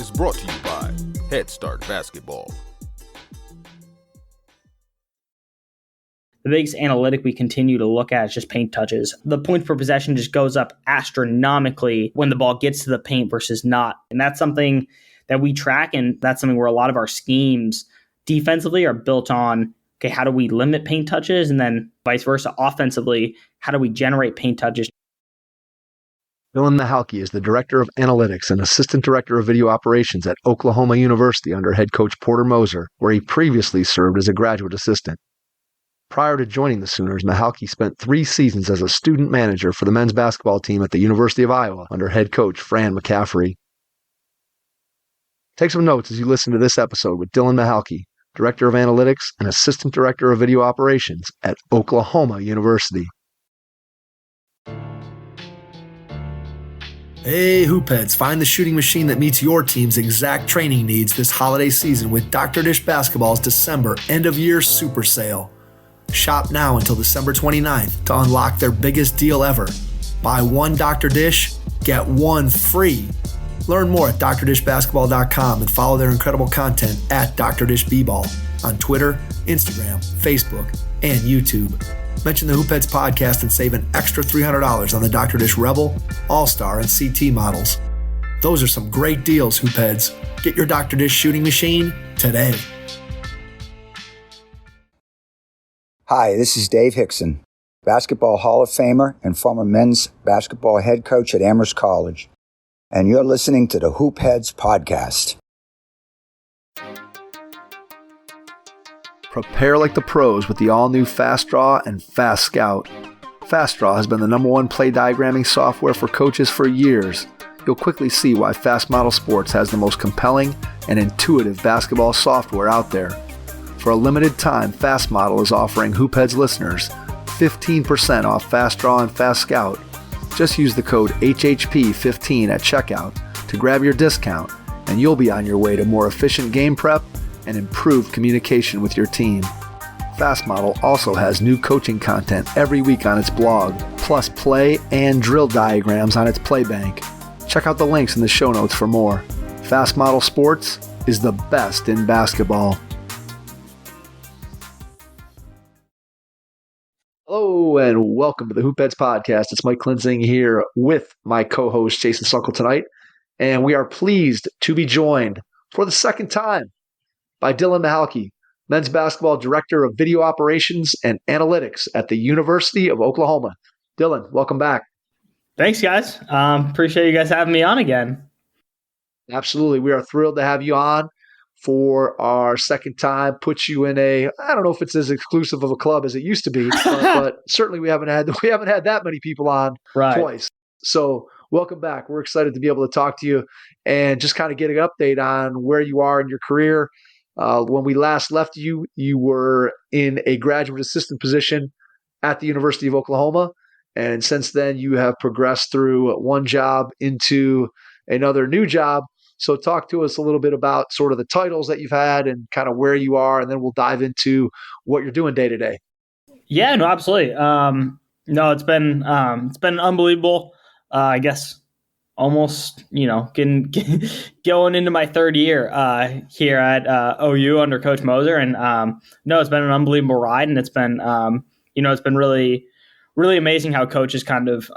is brought to you by Head Start Basketball. The biggest analytic we continue to look at is just paint touches. The points per possession just goes up astronomically when the ball gets to the paint versus not. And that's something that we track, and that's something where a lot of our schemes defensively are built on, okay, how do we limit paint touches? And then vice versa, offensively, how do we generate paint touches? Dylan Mihalke is the Director of Analytics and Assistant Director of Video Operations at Oklahoma University under Head Coach Porter Moser, where he previously served as a graduate assistant. Prior to joining the Sooners, Mihalke spent 3 seasons as a student manager for the men's basketball team at the University of Iowa under head coach Fran McCaffery. Take some notes as you listen to this episode with Dylan Mihalke, Director of Analytics and Assistant Director of Video Operations at Oklahoma University. Hey Hoopheads, find the shooting machine that meets your team's exact training needs this holiday season with Dr. Dish Basketball's December end-of-year super sale. Shop now until December 29th to unlock their biggest deal ever. Buy 1 Dr. Dish, get 1 free. Learn more at drdishbasketball.com and follow their incredible content at Dr. Dish B-Ball on Twitter, Instagram, Facebook, and YouTube. Mention the Hoopheads podcast and save an extra $300 on the Dr. Dish Rebel, All-Star, and CT models. Those are some great deals, Hoopheads. Get your Dr. Dish shooting machine today. Hi, this is Dave Hickson, Basketball Hall of Famer and former men's basketball head coach at Amherst College, and you're listening to the Hoopheads podcast. Prepare like the pros with the all-new Fast Draw and Fast Scout. Fast Draw has been the #1 play diagramming software for coaches for years. You'll quickly see why Fast Model Sports has the most compelling and intuitive basketball software out there. For a limited time, Fast Model is offering Hoopheads listeners 15% off Fast Draw and Fast Scout. Just use the code HHP15 at checkout to grab your discount, and you'll be on your way to more efficient game prep and improved communication with your team. Fast Model also has new coaching content every week on its blog, plus play and drill diagrams on its Playbank. Check out the links in the show notes for more. Fast Model Sports is the best in basketball. Hello and welcome to the Hoopheads podcast. It's Mike Klinzing here with my co-host Jason Sunkle tonight, and we are pleased to be joined for the second time by Dylan Mihalke, men's basketball director of video operations and analytics at the University of Oklahoma. Dylan, welcome back. Thanks, guys. Appreciate you guys having me on again. Absolutely. We are thrilled to have you on for our second time. Put you in I don't know if it's as exclusive of a club as it used to be, but certainly we haven't had that many people on twice. So welcome back. We're excited to be able to talk to you and just kind of get an update on where you are in your career. When we last left you, you were in a graduate assistant position at the University of Oklahoma. And since then, you have progressed through one job into another new job. So talk to us a little bit about sort of the titles that you've had and kind of where you are, and then we'll dive into what you're doing day to day. Yeah, no, absolutely. It's been unbelievable. I guess almost, going into my third year here at OU under Coach Moser, and it's been an unbelievable ride, and it's been it's been really, really amazing how Coach has kind of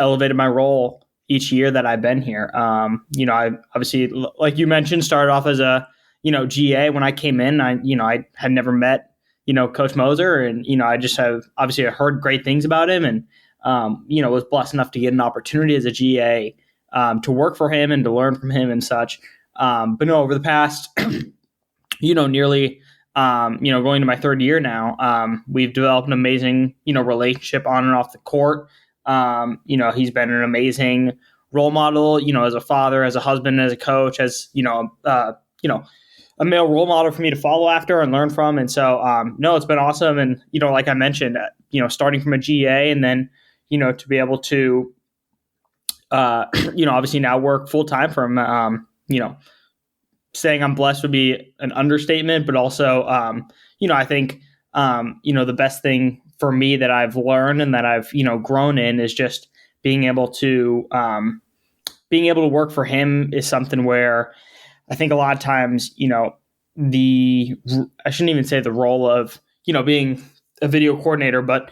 elevated my role each year that I've been here. I obviously, like you mentioned, started off as a, GA when I came in. I had never met, Coach Moser, and, I just have obviously heard great things about him, and, was blessed enough to get an opportunity as a GA to work for him and to learn from him and such. But no, over the past, nearly, going to my third year now, we've developed an amazing, relationship on and off the court. He's been an amazing role model, as a father, as a husband, as a coach, as, a male role model for me to follow after and learn from. And so, it's been awesome. And, like I mentioned, starting from a GA and then, to be able to, obviously now work full time from, saying I'm blessed would be an understatement, but also, I think, the best thing for me that I've learned and that I've, grown in is just being able to, being able to work for him is something where I think a lot of times, I shouldn't even say the role of, being a video coordinator, but,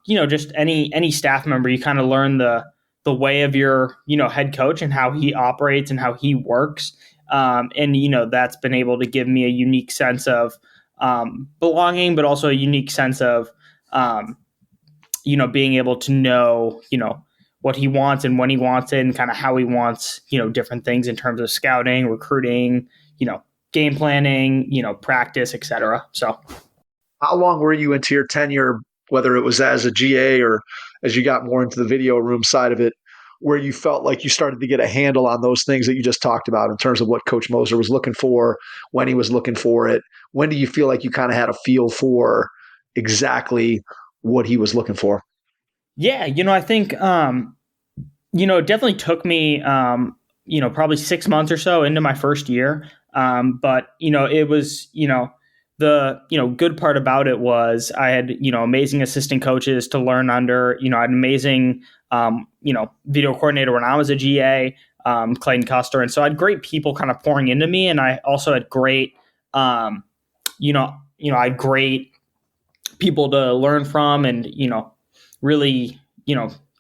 just any staff member, you kind of learn the way of your, head coach and how he operates and how he works. And that's been able to give me a unique sense of belonging, but also a unique sense of, being able to know, what he wants and when he wants it and kind of how he wants, different things in terms of scouting, recruiting, game planning, practice, et cetera. So how long were you into your tenure, whether it was as a GA or as you got more into the video room side of it, where you felt like you started to get a handle on those things that you just talked about in terms of what Coach Moser was looking for, when he was looking for it? When do you feel like you kind of had a feel for exactly what he was looking for? Yeah, I think, it definitely took me, probably 6 months or so into my first year. But, it was, the, good part about it was I had, amazing assistant coaches to learn under, I had an amazing, video coordinator when I was a GA, Clayton Custer. And so I had great people kind of pouring into me. And I also had great, I had great people to learn from and, really,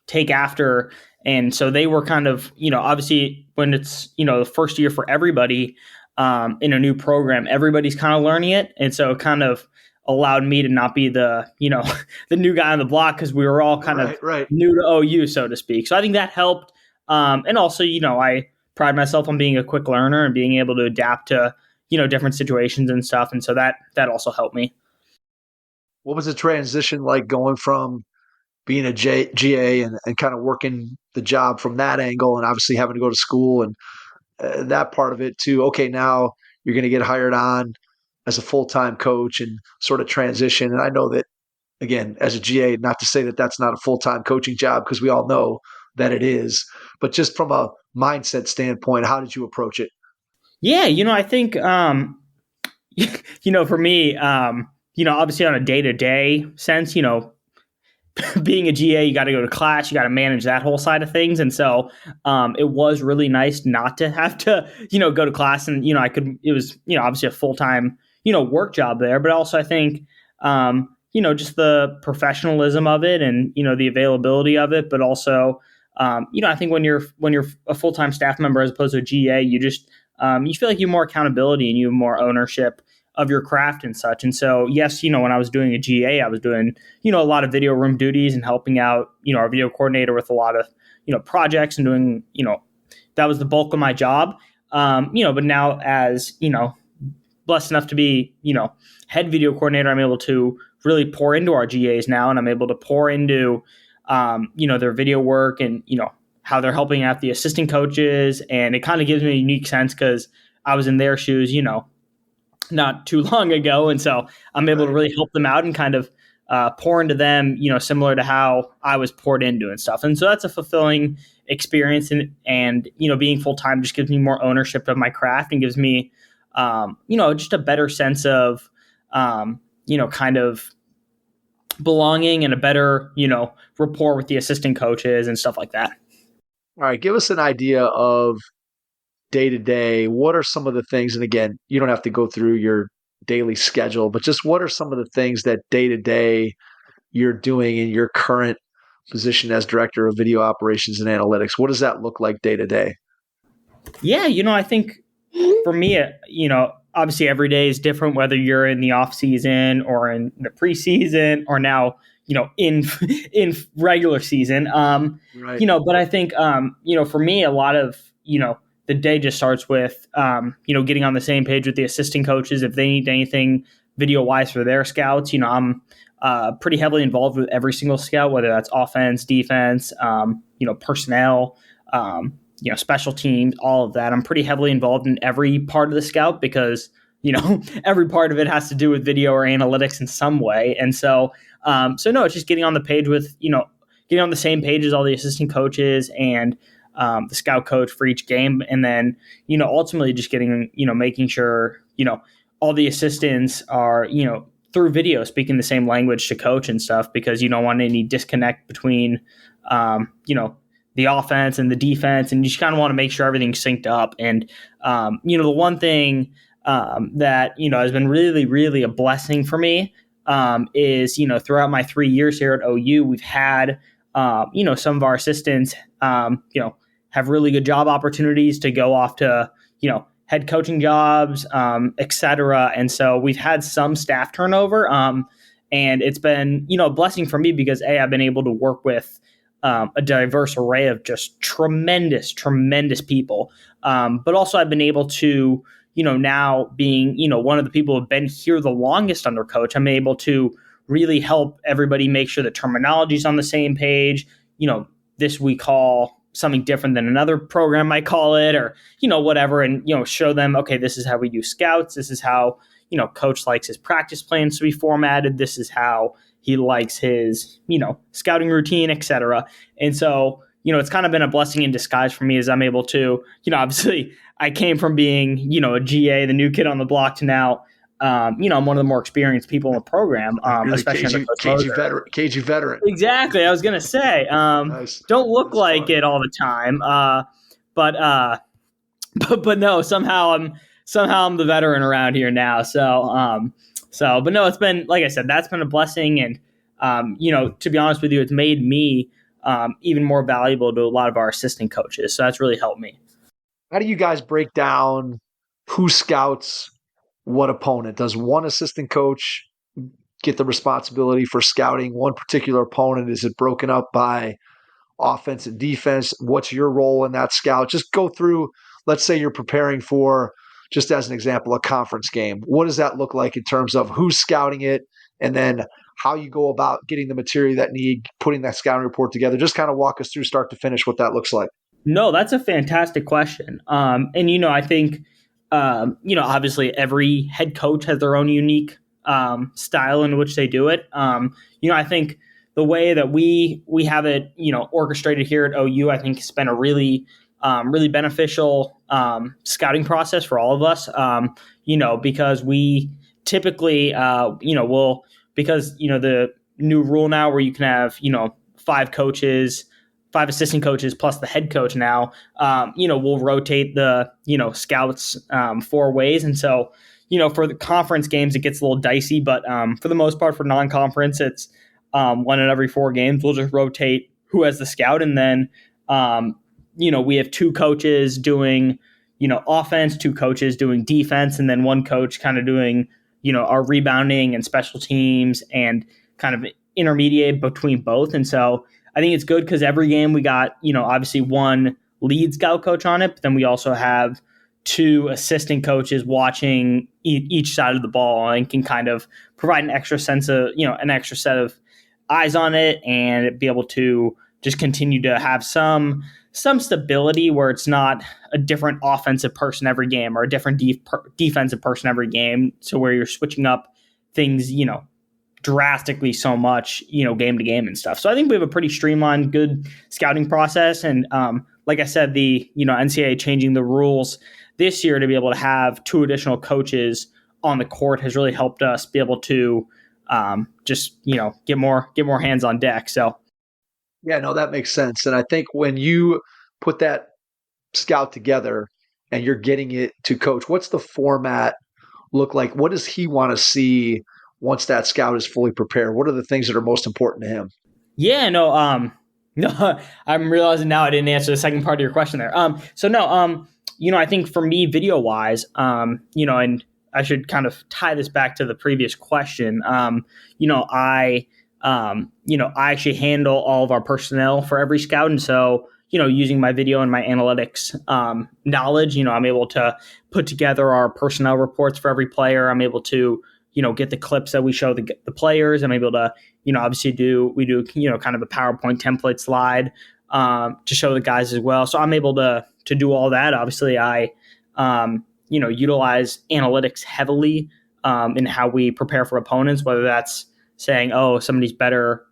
take after. And so they were kind of, obviously when it's, the first year for everybody in a new program, everybody's kind of learning it. And so it kind of allowed me to not be the, the new guy on the block because we were all kind of new to OU, so to speak. So I think that helped. And also, I pride myself on being a quick learner and being able to adapt to, different situations and stuff. And so that also helped me. What was the transition like going from being a GA and kind of working the job from that angle and obviously having to go to school and that part of it too? Okay, now you're going to get hired on as a full-time coach and sort of transition. And I know that, again, as a GA, not to say that that's not a full-time coaching job because we all know that it is, but just from a mindset standpoint, how did you approach it? Yeah, I think, for me, obviously on a day-to-day sense, being a GA, you got to go to class, you got to manage that whole side of things. And so it was really nice not to have to, go to class. And, it was, obviously a full-time, work job there. But also I think, just the professionalism of it and, the availability of it. But also, I think when you're a full-time staff member as opposed to a GA, you just, you feel like you have more accountability and you have more ownership of your craft and such. And so, yes, when I was doing a GA, I was doing, a lot of video room duties and helping out, our video coordinator with a lot of, projects and doing, that was the bulk of my job. But now as, blessed enough to be, head video coordinator, I'm able to really pour into our GAs now. And I'm able to pour into, their video work and, how they're helping out the assistant coaches. And it kind of gives me a unique sense because I was in their shoes, not too long ago. And so I'm able to really help them out and kind of pour into them, similar to how I was poured into and stuff. And so that's a fulfilling experience. And being full-time just gives me more ownership of my craft and gives me, just a better sense of, kind of belonging and a better, rapport with the assistant coaches and stuff like that. All right. Give us an idea of day-to-day. What are some of the things, and again, you don't have to go through your daily schedule, but just what are some of the things that day-to-day you're doing in your current position as director of video operations and analytics? What does that look like day-to-day? Yeah, I think for me, obviously every day is different, whether you're in the off season or in the preseason or now, in regular season. But I think, for me, a lot of, the day just starts with, getting on the same page with the assistant coaches. If they need anything video wise for their scouts, I'm pretty heavily involved with every single scout, whether that's offense, defense, personnel, special teams, all of that. I'm pretty heavily involved in every part of the scout because, every part of it has to do with video or analytics in some way. And so, no, it's just getting on the page with, getting on the same page as all the assistant coaches and, the scout coach for each game. And then, ultimately just getting, making sure, all the assistants are, through video speaking the same language to coach and stuff, because you don't want any disconnect between, the offense and the defense, and you just kind of want to make sure everything's synced up. And, the one thing that, has been really, really a blessing for me is, throughout my 3 years here at OU, we've had, some of our assistants, have really good job opportunities to go off to, head coaching jobs, et cetera. And so we've had some staff turnover. And it's been, a blessing for me because I've been able to work with a diverse array of just tremendous, tremendous people. But also I've been able to, now being, one of the people who've been here the longest under coach, I'm able to really help everybody make sure the terminology is on the same page. This we call something different than another program might call it, or, whatever. And, show them, okay, this is how we do scouts. This is how, coach likes his practice plans to be formatted. This is how he likes his, scouting routine, et cetera. And so, it's kind of been a blessing in disguise for me as I'm able to, obviously I came from being, a GA, the new kid on the block, to now, I'm one of the more experienced people in the program, especially KG veteran. Exactly. I was going to say, Nice. Don't look like it all the time. But no, somehow I'm the veteran around here now. But no, it's been, like I said, that's been a blessing. And, to be honest with you, it's made me even more valuable to a lot of our assistant coaches. So that's really helped me. How do you guys break down who scouts what opponent? Does one assistant coach get the responsibility for scouting one particular opponent? Is it broken up by offense and defense? What's your role in that scout? Just go through, let's say you're preparing for, just as an example, a conference game. What does that look like in terms of who's scouting it, and then how you go about getting the material that need, putting that scouting report together? Just kind of walk us through start to finish what that looks like. No, that's a fantastic question. And, I think, obviously every head coach has their own unique style in which they do it. I think the way that we have it, orchestrated here at OU, I think has been a really, really beneficial scouting process for all of us, because we typically, because the new rule now where you can have, 5 assistant coaches plus the head coach now, we'll rotate the, scouts 4 ways. And so, for the conference games, it gets a little dicey, but for the most part, for non-conference, it's 1 in every 4 games. We'll just rotate who has the scout. And then, we have 2 coaches doing, offense, 2 coaches doing defense, and then 1 coach kind of doing, our rebounding and special teams and kind of intermediate between both. And so I think it's good because every game we got, obviously 1 lead scout coach on it, but then we also have 2 assistant coaches watching each side of the ball and can kind of provide an extra sense of, an extra set of eyes on it and be able to just continue to have some stability where it's not a different offensive person every game or a different defensive person every game. So where you're switching up things, drastically so much, game to game and stuff. So I think we have a pretty streamlined, good scouting process. And like I said, the, NCAA changing the rules this year to be able to have 2 additional coaches on the court has really helped us be able to just, get more hands on deck. So. Yeah, no, that makes sense. And I think when you put that scout together and you're getting it to coach, what's the format look like? What does he want to see once that scout is fully prepared? What are the things that are most important to him? Yeah, no, I'm realizing now I didn't answer the second part of your question there. I think for me, video wise, and I should kind of tie this back to the previous question. I actually handle all of our personnel for every scout. And so, using my video and my analytics knowledge, I'm able to put together our personnel reports for every player. I'm able to, get the clips that we show the players. I'm able to, obviously we do, kind of a PowerPoint template slide to show the guys as well. So I'm able to do all that. Obviously I, utilize analytics heavily in how we prepare for opponents, whether that's saying, oh, somebody's better,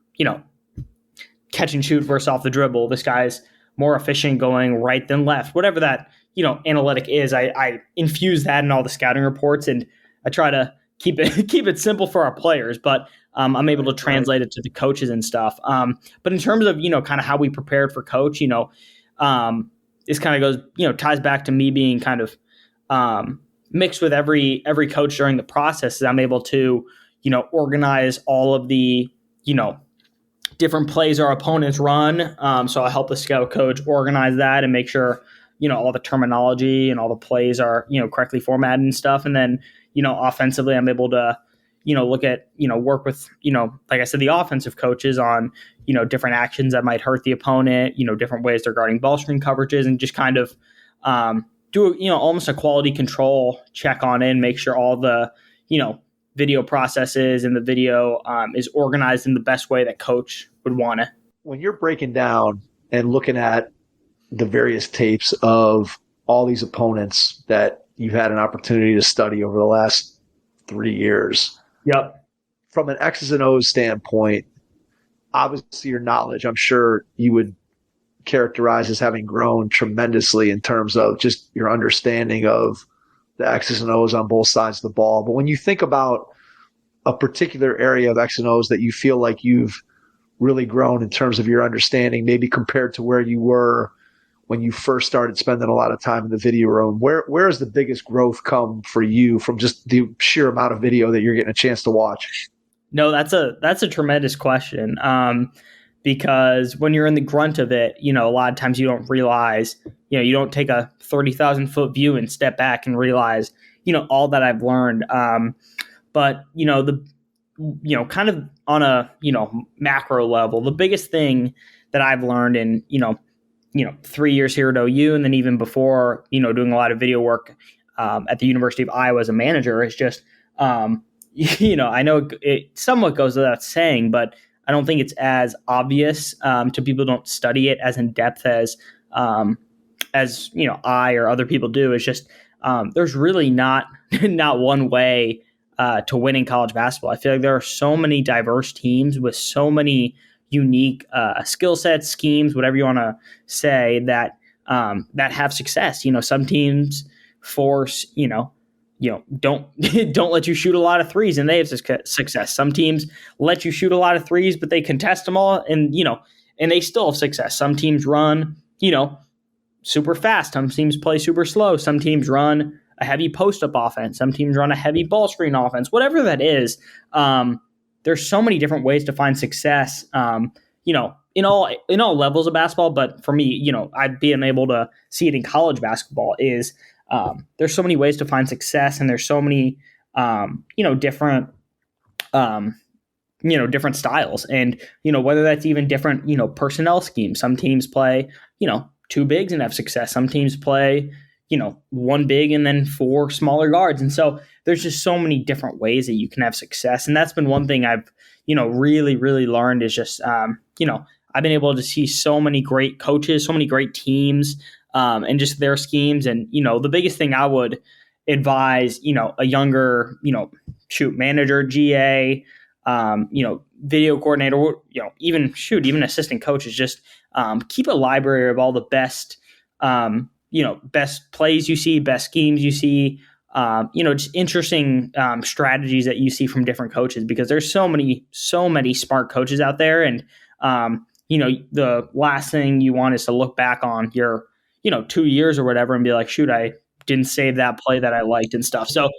catch and shoot versus off the dribble. This guy's more efficient going right than left. Whatever that, analytic is, I infuse that in all the scouting reports, and I try to keep it simple for our players. But I'm able to translate it to the coaches and stuff. But in terms of, kind of how we prepared for coach, this kind of goes, ties back to me being kind of mixed with every coach during the process. Is I'm able to, organize all of the, different plays our opponents run. So I help the scout coach organize that and make sure, all the terminology and all the plays are, correctly formatted and stuff. And then, offensively, I'm able to, look at, work with, like I said, the offensive coaches on, different actions that might hurt the opponent, different ways they're guarding ball screen coverages, and just kind of do, almost a quality control check on it and make sure all the, video processes and the video is organized in the best way that coach would want it. When you're breaking down and looking at the various tapes of all these opponents that you've had an opportunity to study over the last 3 years. Yep. From an X's and O's standpoint, obviously your knowledge, I'm sure you would characterize as having grown tremendously in terms of just your understanding of the X's and O's on both sides of the ball. But when you think about a particular area of X and O's that you feel like you've really grown in terms of your understanding, maybe compared to where you were when you first started spending a lot of time in the video room, where has the biggest growth come for you from just the sheer amount of video that you're getting a chance to watch? No, that's a tremendous question. Because when you're in the grunt of it, a lot of times you don't realize, you don't take a 30,000 foot view and step back and realize, all that I've learned. But, kind of on a, macro level, the biggest thing that I've learned in, 3 years here at OU, and then even before, doing a lot of video work at the University of Iowa as a manager, is just, I know it somewhat goes without saying, but I don't think it's as obvious to people who don't study it as in depth as I or other people do. It's just there's really not one way to win in college basketball. I feel like there are so many diverse teams with so many unique skill sets, schemes, whatever you want to say, that have success. Some teams force don't let you shoot a lot of threes and they have success. Some teams let you shoot a lot of threes, but they contest them all and they still have success. Some teams run, super fast. Some teams play super slow. Some teams run a heavy post-up offense. Some teams run a heavy ball screen offense. Whatever that is, there's so many different ways to find success, in all levels of basketball. But for me, I'd be able to see it in college basketball is there's so many ways to find success, and there's so many, different, different styles, and, whether that's even different, personnel schemes. Some teams play, two bigs and have success. Some teams play, one big and then four smaller guards. And so there's just so many different ways that you can have success. And that's been one thing I've, really, really learned is just, I've been able to see so many great coaches, so many great teams, and just their schemes. And, the biggest thing I would advise, a younger, manager, GA, video coordinator, even assistant coaches, just keep a library of all the best, best plays you see, best schemes you see, just interesting strategies that you see from different coaches, because there's so many smart coaches out there. And, the last thing you want is to look back on your 2 years or whatever and be like, shoot, I didn't save that play that I liked and stuff. So,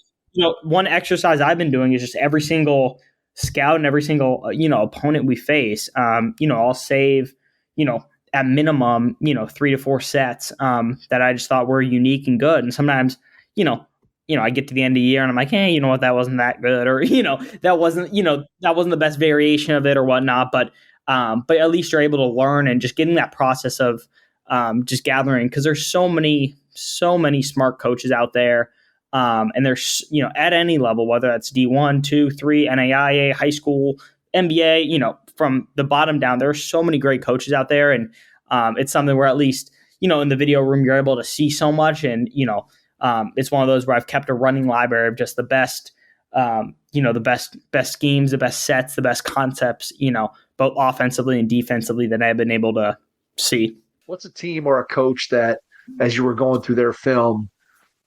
one exercise I've been doing is just every single scout and every single, opponent we face, I'll save, at minimum, 3 to 4 sets that I just thought were unique and good. And sometimes, I get to the end of the year and I'm like, hey, you know what, that wasn't that good, or, that wasn't the best variation of it or whatnot. But at least you're able to learn and just getting that process of just gathering, because there's so many smart coaches out there. And there's, at any level, whether that's D1, 2, 3, NAIA, high school, NBA, from the bottom down, there are so many great coaches out there. And it's something where at least, in the video room, you're able to see so much. And, it's one of those where I've kept a running library of just the best, the best schemes, the best sets, the best concepts, both offensively and defensively, that I've been able to see. What's a team or a coach that, as you were going through their film,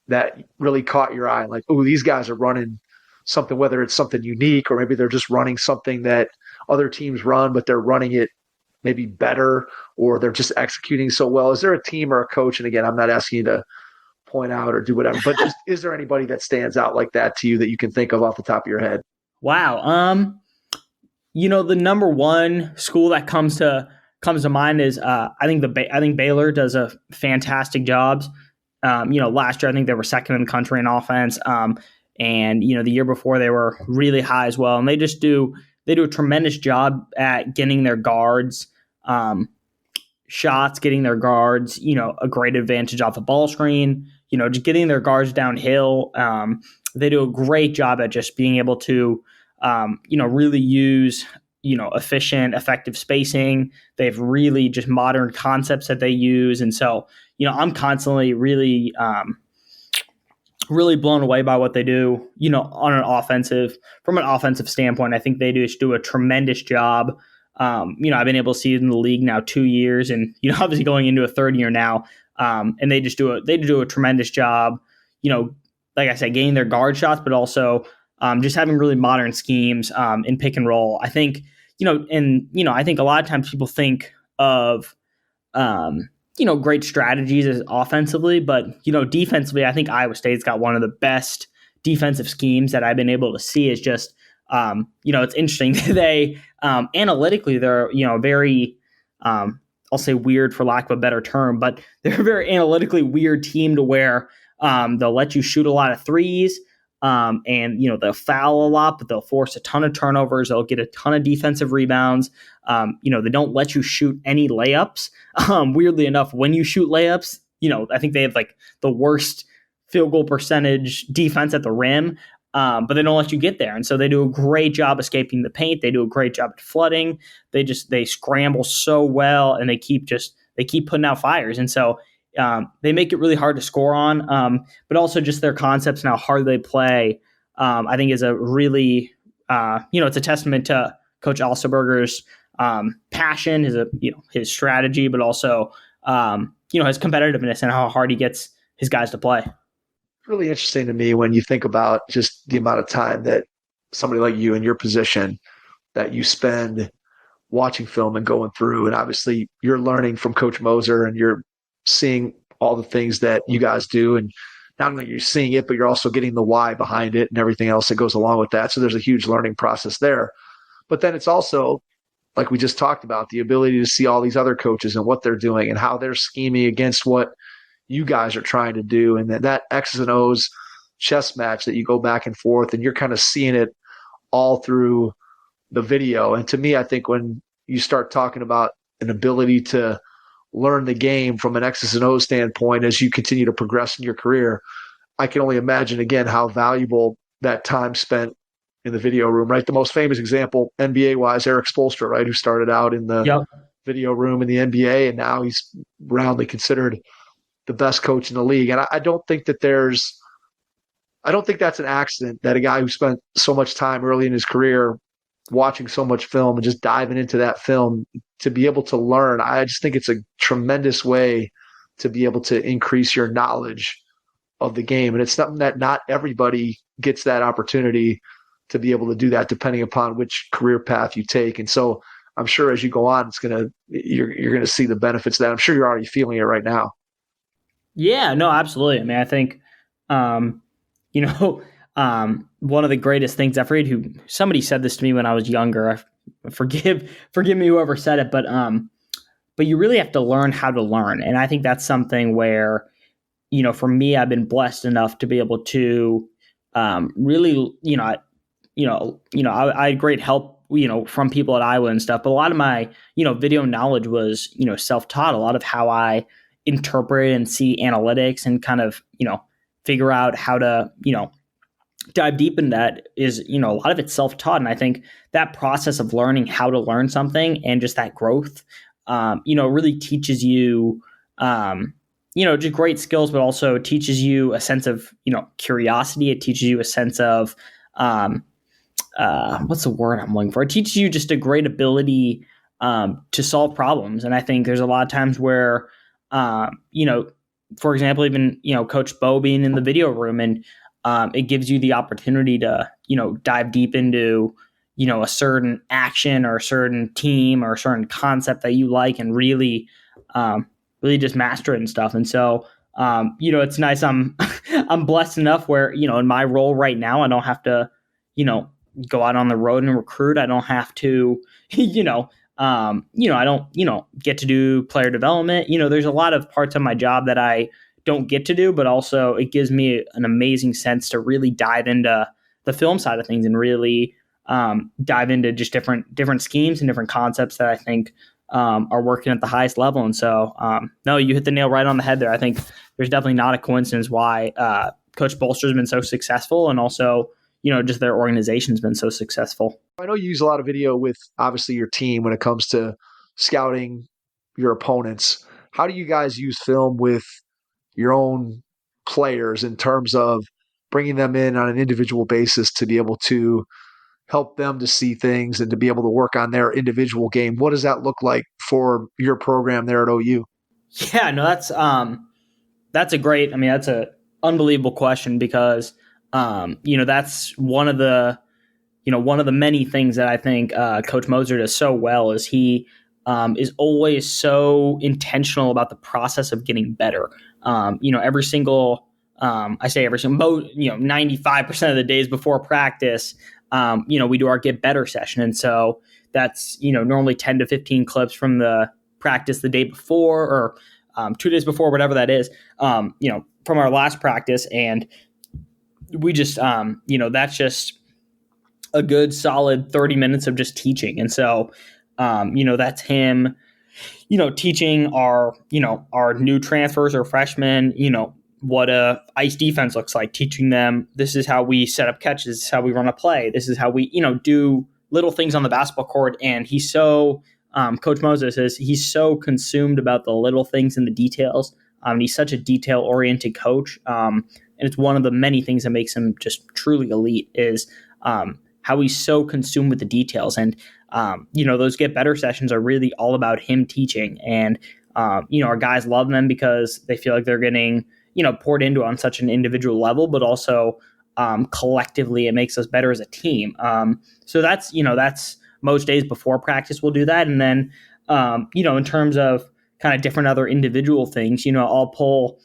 that really caught your eye? Like, oh, these guys are running something, whether it's something unique or maybe they're just running something that other teams run, but they're running it maybe better, or they're just executing so well? Is there a team or a coach? And again, I'm not asking you to point out or do whatever, but just, is there anybody that stands out like that to you that you can think of off the top of your head? Wow. The number one school that comes to mind is I think Baylor does a fantastic job. Last year I think they were second in the country in offense, and the year before they were really high as well. And they do a tremendous job at getting their guards shots, getting their guards a great advantage off a ball screen. Just getting their guards downhill. They do a great job at just being able to really use efficient, effective spacing. They have really just modern concepts that they use. And so, I'm constantly really, really blown away by what they do, from an offensive standpoint. I think they just do a tremendous job. I've been able to see it in the league now 2 years and, obviously going into a third year now. And they do a tremendous job, like I said, getting their guard shots, but also just having really modern schemes in pick and roll. I think, I think a lot of times people think of, great strategies as offensively, but, defensively, I think Iowa State's got one of the best defensive schemes that I've been able to see. Is just, it's interesting. They, analytically, they're, very, I'll say weird for lack of a better term, but they're a very analytically weird team to where they'll let you shoot a lot of threes. And they'll foul a lot, but they'll force a ton of turnovers. They'll get a ton of defensive rebounds. They don't let you shoot any layups. Weirdly enough, when you shoot layups, I think they have like the worst field goal percentage defense at the rim. But they don't let you get there. And so they do a great job escaping the paint. They do a great job at flooding. They scramble so well, and they keep putting out fires. And so they make it really hard to score on, but also just their concepts and how hard they play, I think is a really, it's a testament to Coach Alsterberger's passion, his strategy, but also, his competitiveness and how hard he gets his guys to play. Really interesting to me when you think about just the amount of time that somebody like you in your position that you spend watching film and going through. And obviously you're learning from Coach Moser and you're seeing all the things that you guys do. And not only are you seeing it, but you're also getting the why behind it and everything else that goes along with that. So there's a huge learning process there. But then it's also, like we just talked about, the ability to see all these other coaches and what they're doing and how they're scheming against what you guys are trying to do. And that X's and O's chess match that you go back and forth, and you're kind of seeing it all through the video. And to me, I think when you start talking about an ability to learn the game from an X's and O's standpoint as you continue to progress in your career, I can only imagine, again, how valuable that time spent in the video room, right? The most famous example, NBA-wise, Eric Spoelstra, right, who started out in the video room in the NBA, and now he's roundly considered the best coach in the league. And I don't think that's an accident that a guy who spent so much time early in his career watching so much film and just diving into that film to be able to learn. I just think it's a tremendous way to be able to increase your knowledge of the game. And it's something that not everybody gets that opportunity to be able to do that depending upon which career path you take. And so I'm sure as you go on, you're going to see the benefits of that. I'm sure you're already feeling it right now. Yeah, no, absolutely. I mean, I think, one of the greatest things I've read, somebody said this to me when I was younger. Forgive me whoever said it, but you really have to learn how to learn. And I think that's something where, for me, I've been blessed enough to be able to really, I had great help, from people at Iowa and stuff. But a lot of my, video knowledge was, self-taught. A lot of how I interpret and see analytics and kind of, figure out how to, dive deep in that is, a lot of it's self-taught. And I think that process of learning how to learn something and just that growth, really teaches you, just great skills, but also teaches you a sense of, curiosity. It teaches you a sense of, what's the word I'm looking for? It teaches you just a great ability, to solve problems. And I think there's a lot of times where, for example, even, Coach Bo being in the video room and, it gives you the opportunity to, dive deep into, a certain action or a certain team or a certain concept that you like and really, really just master it and stuff. And so, it's nice. I'm blessed enough where, in my role right now, I don't have to, go out on the road and recruit. I don't have to, I don't, get to do player development. There's a lot of parts of my job that I don't get to do, but also it gives me an amazing sense to really dive into the film side of things and really dive into just different schemes and different concepts that I think are working at the highest level. And so, no, you hit the nail right on the head there. I think there's definitely not a coincidence why Coach Bolster's been so successful, and also, just their organization's been so successful. I know you use a lot of video with obviously your team when it comes to scouting your opponents. How do you guys use film with your own players in terms of bringing them in on an individual basis to be able to help them to see things and to be able to work on their individual game? What does that look like for your program there at OU? Yeah, no, that's an unbelievable question, because that's one of the many things that I think Coach Moser does so well is he is always so intentional about the process of getting better. Every single, 95% of the days before practice, we do our get better session. And so that's, normally 10 to 15 clips from the practice the day before, or 2 days before, whatever that is, from our last practice. And we just, that's just a good solid 30 minutes of just teaching. And so, that's him, teaching our new transfers or freshmen, what a ice defense looks like, teaching them this is how we set up catches, this is how we run a play, this is how we, do little things on the basketball court. And he's so, Coach Moser says he's so consumed about the little things and the details. He's such a detail-oriented coach. And it's one of the many things that makes him just truly elite is how he's so consumed with the details. And, those get better sessions are really all about him teaching. And, our guys love them because they feel like they're getting, poured into on such an individual level, but also collectively it makes us better as a team. So that's most days before practice we'll do that. And then, in terms of kind of different other individual things, I'll pull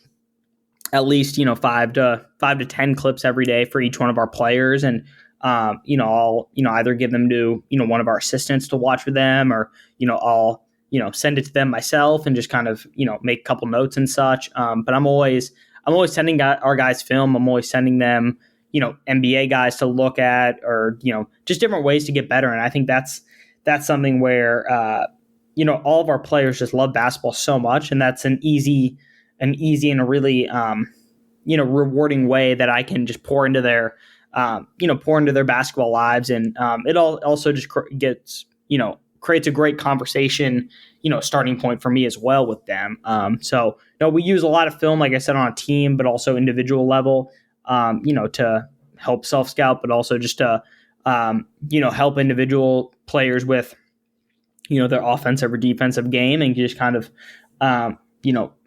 at least, 5 to 10 clips every day for each one of our players. And, I'll, either give them to, one of our assistants to watch with them, or, I'll, send it to them myself and just kind of, make a couple notes and such. But I'm always sending our guys film. I'm always sending them, NBA guys to look at, or, just different ways to get better. And I think that's something where, all of our players just love basketball so much. And that's an easy and a really, rewarding way that I can just pour into their basketball lives. And it also just creates a great conversation, starting point for me as well with them. So we use a lot of film, like I said, on a team, but also individual level, to help self-scout, but also just to, help individual players with, their offensive or defensive game, and just kind of,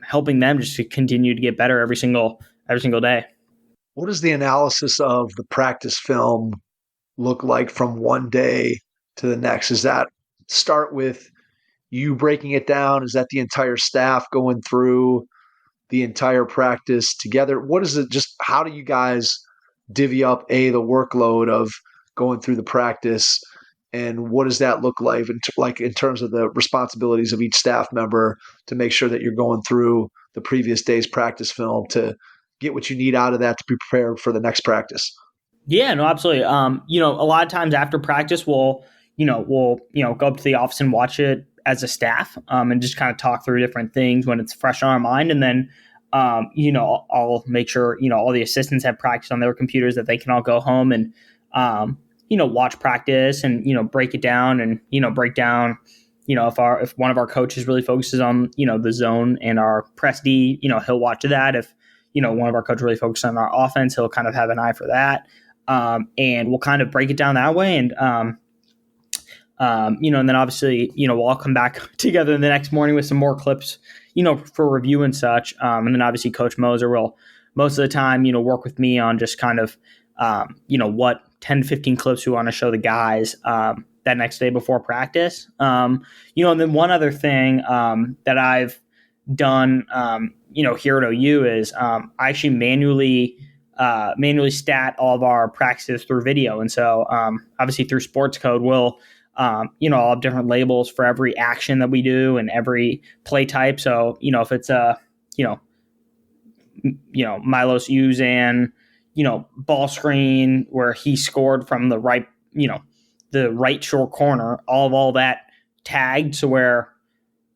helping them just to continue to get better every single day. What does the analysis of the practice film look like from one day to the next? Does that start with you breaking it down? Is that the entire staff going through the entire practice together? What is it? Just how do you guys divvy up the workload of going through the practice, and what does that look like in terms of the responsibilities of each staff member to make sure that you're going through the previous day's practice film to get what you need out of that to be prepared for the next practice? Yeah, no, absolutely. A lot of times after practice, we'll go up to the office and watch it as a staff, and just kind of talk through different things when it's fresh on our mind. And then, I'll make sure, all the assistants have practice on their computers, that they can all go home and, watch practice and, break it down, and, break down, if one of our coaches really focuses on, the zone and our press D, he'll watch that. If, one of our coaches really focuses on our offense, he'll kind of have an eye for that. And we'll kind of break it down that way. And, and then obviously, we'll all come back together the next morning with some more clips, for review and such. And then obviously Coach Moser will most of the time, work with me on just kind of, what 10, 15 clips we want to show the guys that next day before practice. And then one other thing that I've done, here at OU is I actually manually stat all of our practices through video. And so obviously through sports code, we'll, all have different labels for every action that we do and every play type. So, if it's a, Milos Uzan, ball screen where he scored from the right, the right short corner, all that tagged. So where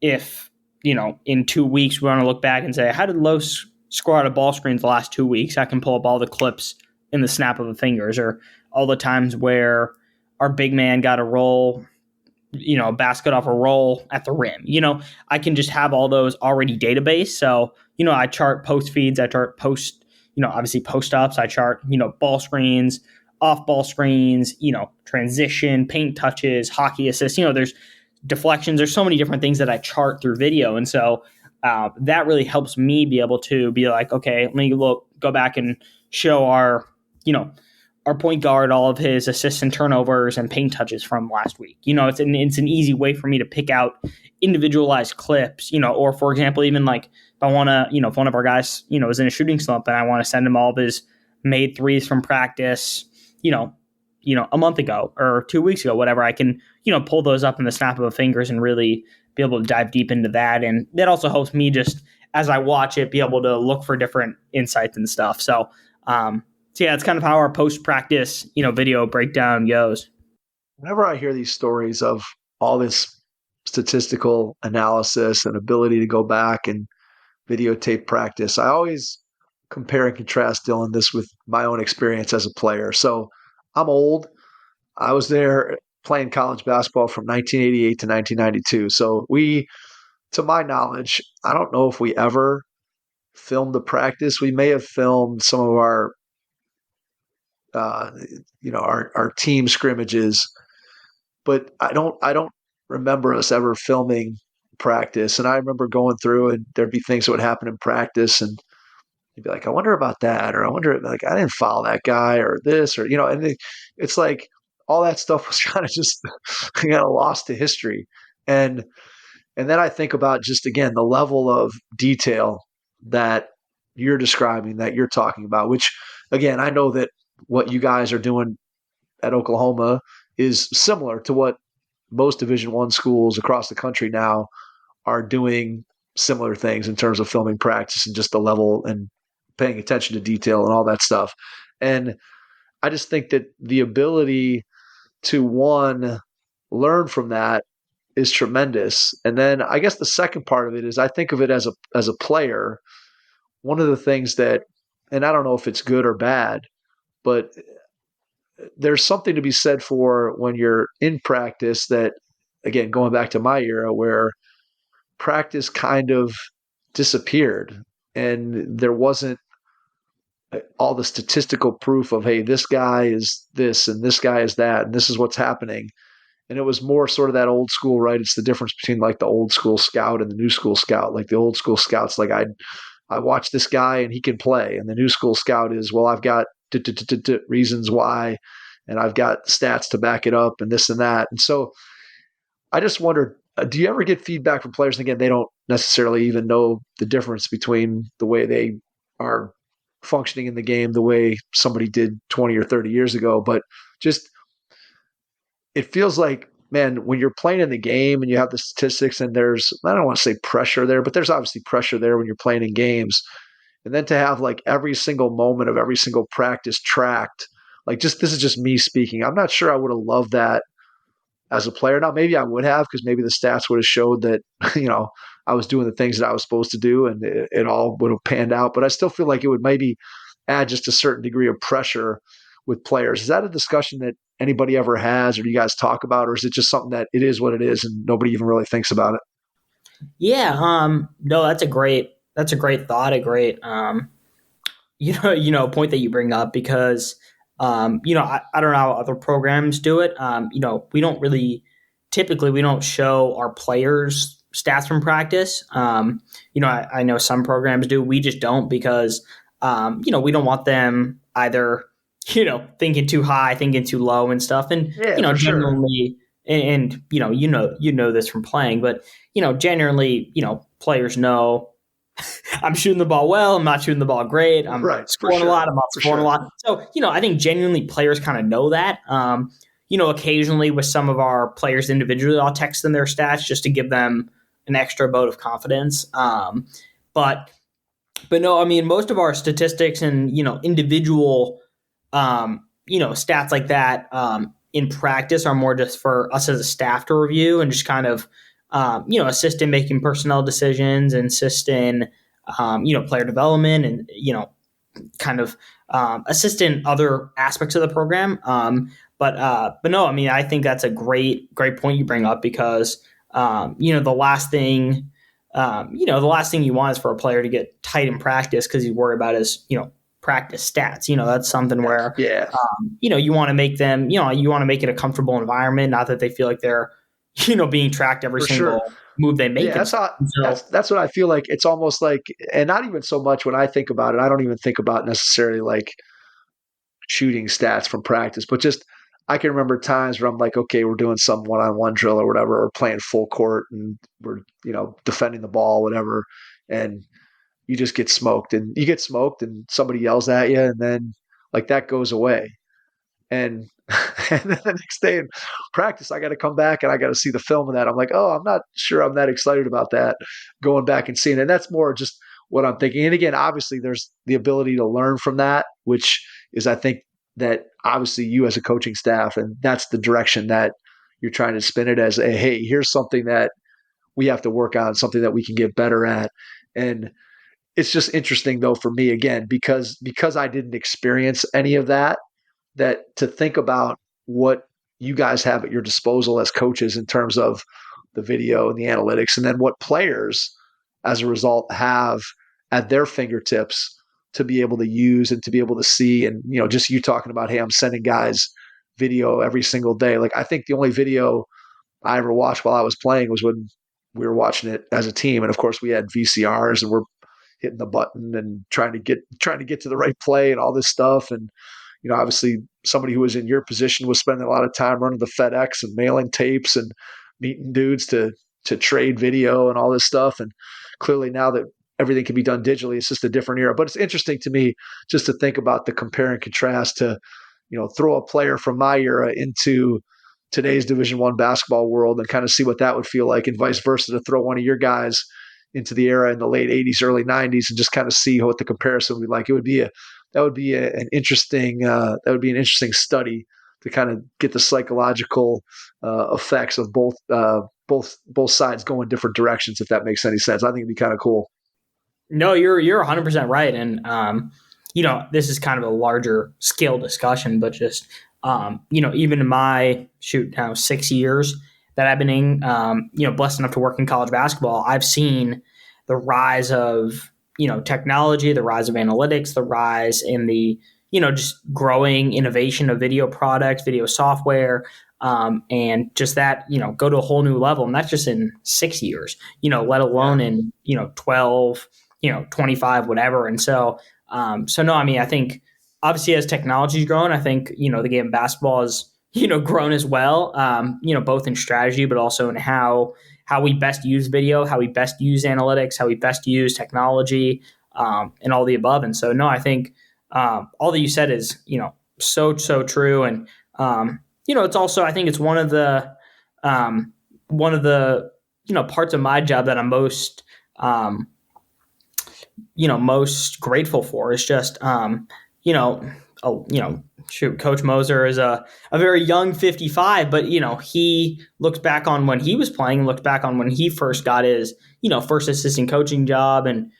if, in 2 weeks, we want to look back and say, how did Los score out of ball screens the last 2 weeks? I can pull up all the clips in the snap of the fingers, or all the times where our big man got a roll, basket off a roll at the rim. I can just have all those already database. So, I chart post feeds, I chart post, obviously post ups, I chart, ball screens, off ball screens, transition, paint touches, hockey assists, there's deflections. There's so many different things that I chart through video. And so that really helps me be able to be like, okay, let me go back and show our point guard all of his assists and turnovers and paint touches from last week. It's an easy way for me to pick out individualized clips, or for example, even like if I want to, if one of our guys, is in a shooting slump and I want to send him all of his made threes from practice, a month ago or 2 weeks ago, whatever, I can, pull those up in the snap of a fingers and really be able to dive deep into that. And that also helps me just as I watch it, be able to look for different insights and stuff. So yeah, it's kind of how our post-practice, video breakdown goes. Whenever I hear these stories of all this statistical analysis and ability to go back and videotape practice, I always compare and contrast, Dylan, this with my own experience as a player. So I'm old. I was there playing college basketball from 1988 to 1992. So to my knowledge, I don't know if we ever filmed the practice. We may have filmed some of our our team scrimmages, but I don't remember us ever filming practice. And I remember going through and there'd be things that would happen in practice and you'd be like, I wonder about that, or I wonder, like, I didn't foul that guy or this, or, and it's like all that stuff was kind of just kind of lost to history. And then I think about just, again, the level of detail that you're describing, that you're talking about, which, again, I know that what you guys are doing at Oklahoma is similar to what most Division I schools across the country now are doing, similar things in terms of filming practice and just the level and paying attention to detail and all that stuff. And I just think that the ability to, one, learn from that is tremendous. And then I guess the second part of it is I think of it as a player. One of the things that, and I don't know if it's good or bad, but there's something to be said for when you're in practice that, again, going back to my era where practice kind of disappeared and there wasn't all the statistical proof of, hey, this guy is this and this guy is that and this is what's happening. And it was more sort of that old school, right? It's the difference between like the old school scout and the new school scout. Like the old school scout's like, I watch this guy and he can play. And the new school scout is, well, I've got reasons why, and I've got stats to back it up and this and that. And so I just wondered, do you ever get feedback from players? And again, they don't necessarily even know the difference between the way they are functioning in the game, the way somebody did 20 or 30 years ago. But just, it feels like, man, when you're playing in the game and you have the statistics and there's, I don't want to say pressure there, but there's obviously pressure there when you're playing in games. And then to have like every single moment of every single practice tracked, like just, this is just me speaking. I'm not sure I would have loved that as a player. Now, maybe I would have, because maybe the stats would have showed that, I was doing the things that I was supposed to do and it all would have panned out. But I still feel like it would maybe add just a certain degree of pressure with players. Is that a discussion that anybody ever has, or do you guys talk about, or is it just something that it is what it is and nobody even really thinks about it? Yeah. No, that's a great thought. A great, point that you bring up, because, I don't know how other programs do it. We don't really, typically we don't show our players stats from practice. I know some programs do, we just don't, because we don't want them either, thinking too high, thinking too low and stuff. And, for generally, and you know this from playing, but, generally, players know I'm shooting the ball well. I'm not shooting the ball great. I'm scoring a lot. I'm not scoring a lot. So, I think genuinely players kind of know that. Occasionally with some of our players individually, I'll text them their stats just to give them an extra vote of confidence. But no, I mean, most of our statistics and, individual, stats like that in practice are more just for us as a staff to review and just kind of, assist in making personnel decisions and assist in, player development and, kind of assist in other aspects of the program. But no, I mean, I think that's a great point you bring up because, the last thing you want is for a player to get tight in practice because you worry about his, practice stats. That's something where, you want to make them, you want to make it a comfortable environment, not that they feel like they're, being tracked every single move they make. Yeah, that's what I feel like. It's almost like, and not even so much when I think about it, I don't even think about necessarily like shooting stats from practice, but just I can remember times where I'm like, okay, we're doing some one-on-one drill or whatever, or playing full court and we're, defending the ball, whatever. And you just get smoked and somebody yells at you and then like that goes away. And and then the next day in practice, I got to come back and I got to see the film of that. I'm like, oh, I'm not sure I'm that excited about that going back and seeing it. And that's more just what I'm thinking. And again, obviously there's the ability to learn from that, which is, I think that obviously you as a coaching staff, and that's the direction that you're trying to spin it as a, hey, here's something that we have to work on, something that we can get better at. And it's just interesting though, for me, again, because I didn't experience any of that to think about what you guys have at your disposal as coaches in terms of the video and the analytics, and then what players as a result have at their fingertips to be able to use and to be able to see. And, just you talking about, hey, I'm sending guys video every single day. Like, I think the only video I ever watched while I was playing was when we were watching it as a team. And of course we had VCRs and we're hitting the button and trying to get to the right play and all this stuff. And, obviously somebody who was in your position was spending a lot of time running the FedEx and mailing tapes and meeting dudes to trade video and all this stuff. And clearly now that everything can be done digitally, it's just a different era. But it's interesting to me just to think about the compare and contrast to, throw a player from my era into today's Division I basketball world and kind of see what that would feel like, and vice versa, to throw one of your guys into the era in the late 80s, early 90s, and just kind of see what the comparison would be like. That would be an interesting study to kind of get the psychological effects of both sides going different directions, if that makes any sense. I think it'd be kind of cool. No, you're 100% right. And, this is kind of a larger scale discussion, but just, even in my 6 years that I've been in, blessed enough to work in college basketball, I've seen the rise of, technology, the rise of analytics, the rise in the, just growing innovation of video products, video software, and just that, go to a whole new level. And that's just in 6 years, let alone in, 12, 25, whatever. And so no, I mean, I think obviously as technology's grown, I think, the game of basketball has, grown as well, both in strategy, but also in how we best use video, how we best use analytics, how we best use technology, and all the above. And so, no, I think all that you said is, so true. And, it's also, I think it's one of the parts of my job that I'm most, most grateful for is just, Coach Moser is a very young 55, but, he looks back on when he was playing, looked back on when he first got his, first assistant coaching job and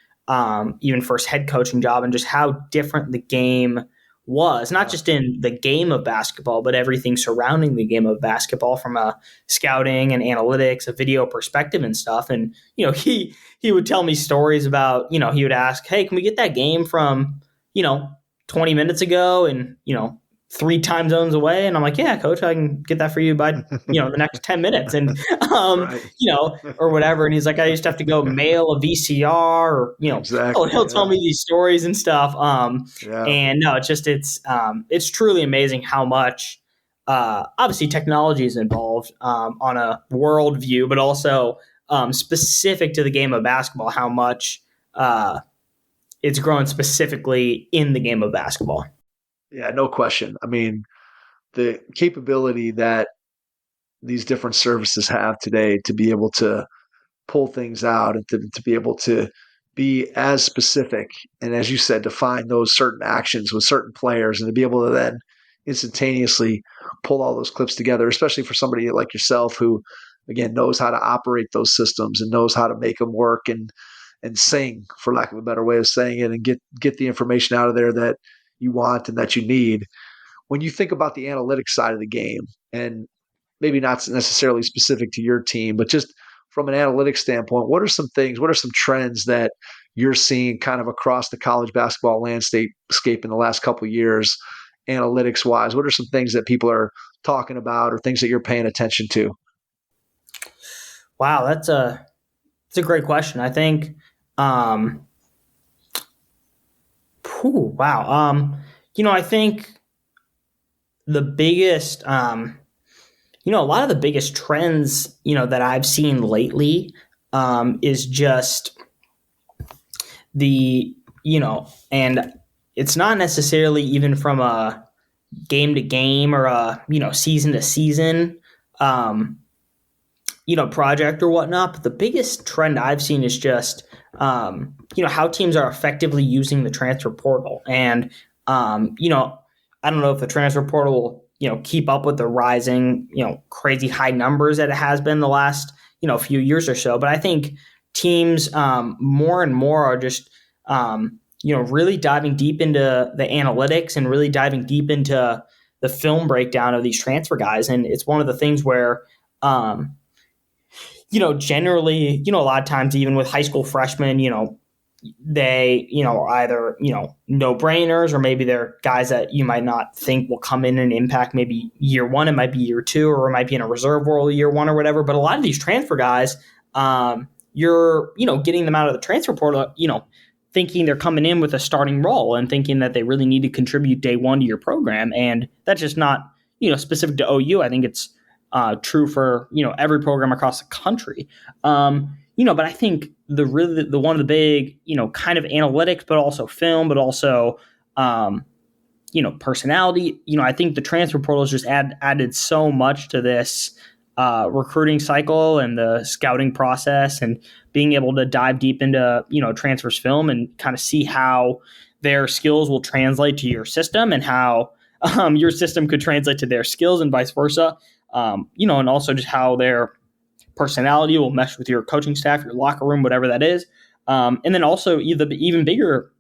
even first head coaching job, and just how different the game was, not just in the game of basketball, but everything surrounding the game of basketball from a scouting and analytics, a video perspective and stuff. And, he would tell me stories about, he would ask, hey, can we get that game from, 20 minutes ago and, 3 time zones away. And I'm like, yeah, coach, I can get that for you by, the next 10 minutes. And, Right. or whatever. And he's like, I used to have to go mail a VCR or, Exactly, he'll tell me these stories and stuff. Yeah. And no, it's truly amazing how much, obviously technology is involved, on a world view, but also, specific to the game of basketball, how much, it's grown specifically in the game of basketball. Yeah, no question. I mean, the capability that these different services have today to be able to pull things out and to be able to be as specific and, as you said, define those certain actions with certain players and to be able to then instantaneously pull all those clips together, especially for somebody like yourself who, again, knows how to operate those systems and knows how to make them work and sing, for lack of a better way of saying it, and get the information out of there that you want and that you need. When you think about the analytics side of the game, and maybe not necessarily specific to your team, but just from an analytics standpoint, what are some trends that you're seeing kind of across the college basketball landscape in the last couple of years, analytics wise? What are some things that people are talking about or things that you're paying attention to? Wow, that's a great question. I think, I think the biggest, a lot of the biggest trends, that I've seen lately, is just the, and it's not necessarily even from a game to game or a, season to season, project or whatnot. But the biggest trend I've seen is just, how teams are effectively using the transfer portal. And, I don't know if the transfer portal will, keep up with the rising, crazy high numbers that it has been the last, few years or so. But I think teams, more and more are just, really diving deep into the analytics and really diving deep into the film breakdown of these transfer guys. And it's one of the things where, generally, a lot of times, even with high school freshmen, they, are either, no-brainers, or maybe they're guys that you might not think will come in and impact maybe year one. It might be year two, or it might be in a reserve role year one or whatever. But a lot of these transfer guys, you're, getting them out of the transfer portal, thinking they're coming in with a starting role and thinking that they really need to contribute day one to your program. And that's just not, specific to OU. I think it's true for, every program across the country. But I think the one of the big, kind of analytics, but also film, but also, personality, I think the transfer portal has just added so much to this recruiting cycle and the scouting process, and being able to dive deep into, transfers film and kind of see how their skills will translate to your system and how your system could translate to their skills and vice versa. And also just how their personality will mesh with your coaching staff, your locker room, whatever that is. And then also the even bigger,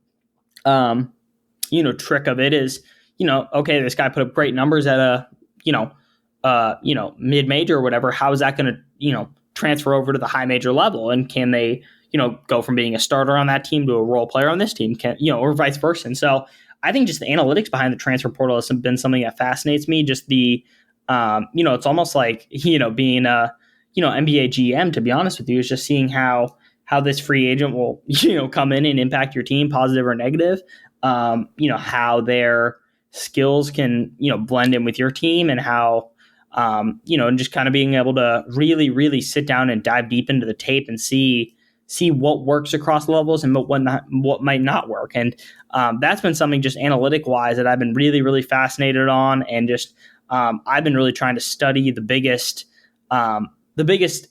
trick of it is, okay, this guy put up great numbers at a, mid-major or whatever. How is that going to, transfer over to the high major level? And can they, go from being a starter on that team to a role player on this team, or vice versa? And so I think just the analytics behind the transfer portal has been something that fascinates me. Just the, it's almost like, being a, NBA GM, to be honest with you, is just seeing how this free agent will, come in and impact your team, positive or negative, how their skills can, blend in with your team, and how, and just kind of being able to really, really sit down and dive deep into the tape and see what works across levels and what might not work. And that's been something just analytic wise that I've been really, really fascinated on. And just, I've been really trying to study the biggest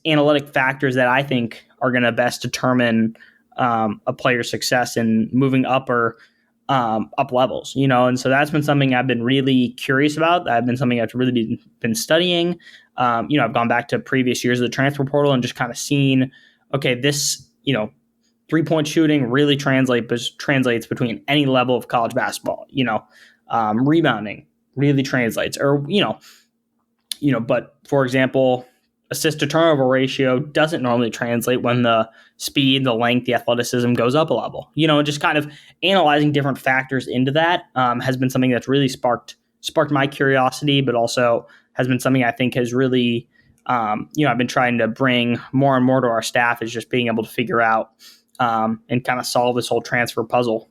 analytic factors that I think are going to best determine a player's success in moving up or up levels, and so that's been something I've been really curious about. I've been something I've really been studying. I've gone back to previous years of the transfer portal and just kind of seen, okay, this, 3-point shooting really translates between any level of college basketball. Rebounding really translates, or but for example, assist to turnover ratio doesn't normally translate when the speed, the length, the athleticism goes up a level. Just kind of analyzing different factors into that has been something that's really sparked sparked my curiosity, but also has been something I think has really, I've been trying to bring more and more to our staff, is just being able to figure out and kind of solve this whole transfer puzzle.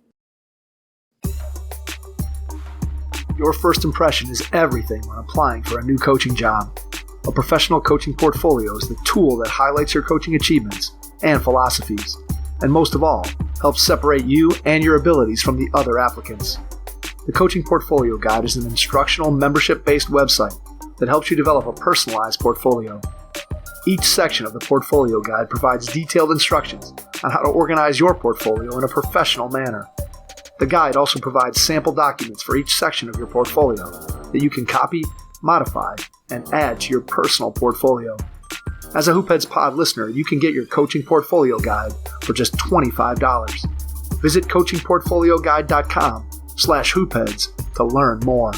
Your first impression is everything when applying for a new coaching job. A professional coaching portfolio is the tool that highlights your coaching achievements and philosophies, and most of all, helps separate you and your abilities from the other applicants. The Coaching Portfolio Guide is an instructional, membership-based website that helps you develop a personalized portfolio. Each section of the Portfolio Guide provides detailed instructions on how to organize your portfolio in a professional manner. The guide also provides sample documents for each section of your portfolio that you can copy, modify, and add to your personal portfolio. As a Hoopheads Pod listener, you can get your Coaching Portfolio Guide for just $25. Visit coachingportfolioguide.com/hoopheads to learn more.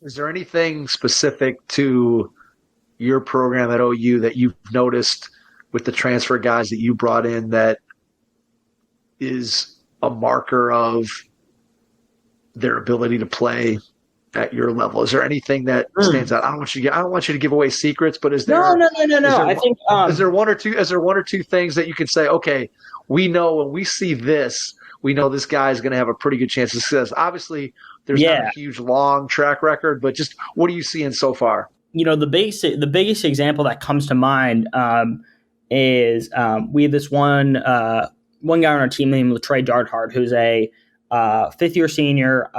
Is there anything specific to your program at OU that you've noticed with the transfer guys that you brought in that is a marker of their ability to play at your level? Is there anything that stands out? I don't want you to give away secrets, but is there No. I think is there one or two things that you could say, okay, we know when we see this, we know this guy is going to have a pretty good chance of success. Obviously, there's not a huge long track record, but just what are you seeing so far? The biggest example that comes to mind is we have this one guy on our team named Latrey Darthard, who's a fifth-year senior,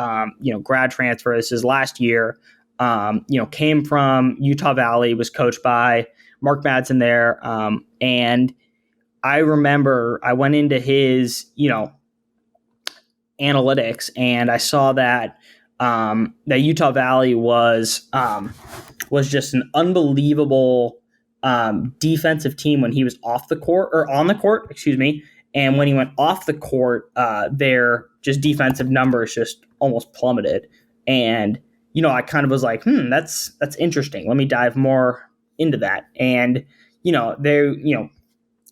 grad transfer. This is last year. Came from Utah Valley, was coached by Mark Madsen there, and I remember I went into his analytics, and I saw that that Utah Valley was just an unbelievable defensive team when he was on the court, and when he went off the court, their just defensive numbers just almost plummeted. And I kind of was like, that's interesting. Let me dive more into that. And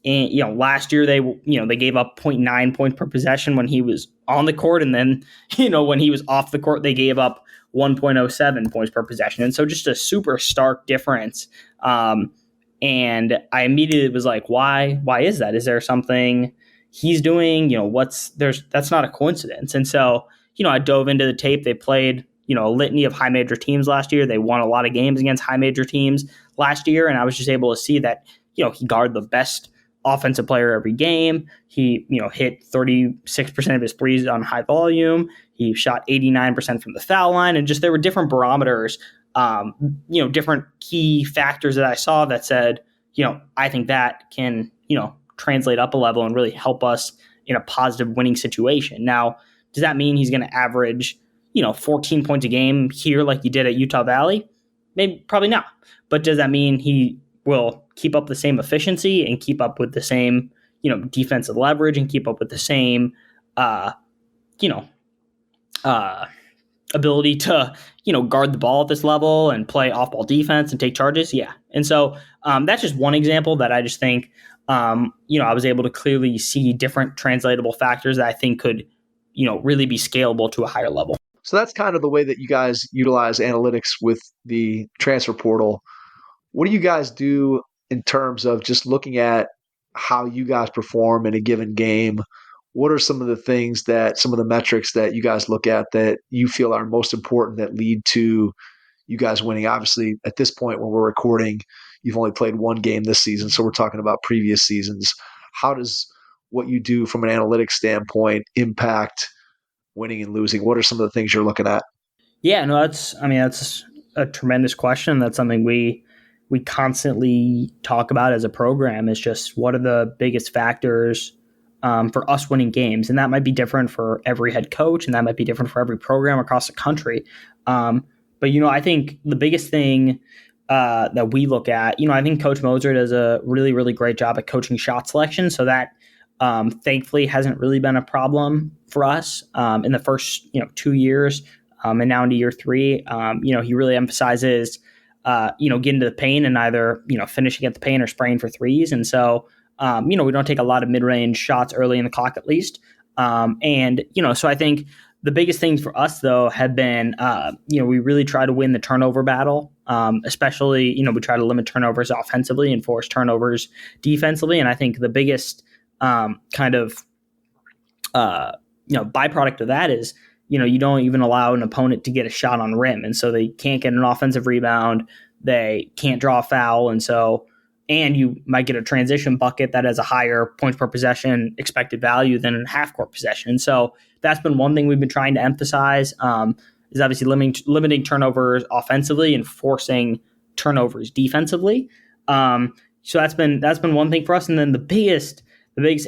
last year they gave up 0.9 points per possession when he was on the court, and then when he was off the court they gave up 1.07 points per possession, and so just a super stark difference. And I immediately was like, why is that? Is there something he's doing? That's not a coincidence. And so I dove into the tape. They played a litany of high major teams last year. They won a lot of games against high major teams last year, and I was just able to see that he guarded the best offensive player every game. He, hit 36% of his threes on high volume. He shot 89% from the foul line, and just there were different barometers, different key factors that I saw that said, I think that can, translate up a level and really help us in a positive winning situation. Now, does that mean he's going to average, 14 points a game here like he did at Utah Valley? Maybe, probably not. But does that mean he will keep up the same efficiency and keep up with the same, defensive leverage and keep up with the same, ability to, guard the ball at this level and play off-ball defense and take charges? Yeah. And so that's just one example that I just think, I was able to clearly see different translatable factors that I think could, really be scalable to a higher level. So that's kind of the way that you guys utilize analytics with the transfer portal. What do you guys do in terms of just looking at how you guys perform in a given game? What are some of the metrics that you guys look at that you feel are most important that lead to you guys winning? Obviously, at this point when we're recording, you've only played one game this season, so we're talking about previous seasons. How does what you do from an analytics standpoint impact winning and losing? What are some of the things you're looking at? Yeah, no, that's a tremendous question. That's something we constantly talk about as a program, is just what are the biggest factors for us winning games. And that might be different for every head coach, and that might be different for every program across the country. But, I think the biggest thing that we look at, I think Coach Moser does a really, really great job at coaching shot selection. So that thankfully hasn't really been a problem for us in the first, 2 years and now into year 3. He really emphasizes, getting to the paint and either, finishing at the paint or spraying for threes. And so, we don't take a lot of mid-range shots early in the clock, at least. And, so I think the biggest things for us, though, have been, we really try to win the turnover battle, especially, we try to limit turnovers offensively and force turnovers defensively. And I think the biggest byproduct of that is, you don't even allow an opponent to get a shot on rim. And so they can't get an offensive rebound. They can't draw a foul. And you might get a transition bucket that has a higher points per possession expected value than a half court possession. And so that's been one thing we've been trying to emphasize, is obviously limiting turnovers offensively and forcing turnovers defensively. So that's been one thing for us. And then the biggest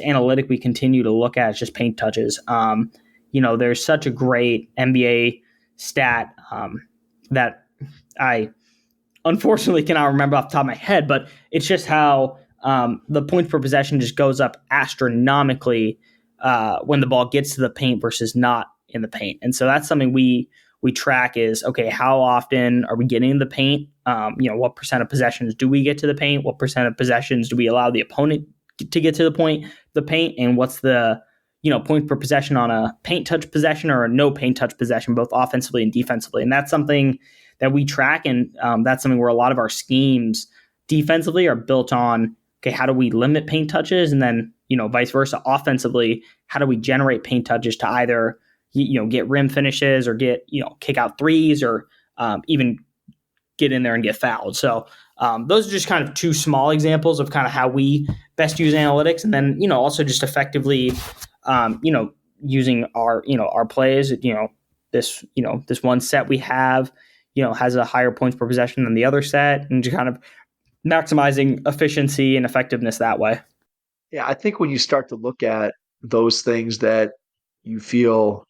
analytic we continue to look at is just paint touches. There's such a great NBA stat that I unfortunately cannot remember off the top of my head, but it's just how the points per possession just goes up astronomically when the ball gets to the paint versus not in the paint. And so that's something we track is, okay, how often are we getting in the paint? What percent of possessions do we get to the paint? What percent of possessions do we allow the opponent to get to the paint? And what's the point per possession on a paint touch possession or a no paint touch possession, both offensively and defensively? And that's something that we track, and that's something where a lot of our schemes defensively are built on, okay, how do we limit paint touches? And then, vice versa, offensively, how do we generate paint touches to either, get rim finishes or get, kick out threes or even get in there and get fouled. So those are just kind of two small examples of kind of how we best use analytics. And then, also just effectively, using our plays, this one set we have, has a higher points per possession than the other set, and just kind of maximizing efficiency and effectiveness that way. Yeah, I think when you start to look at those things that you feel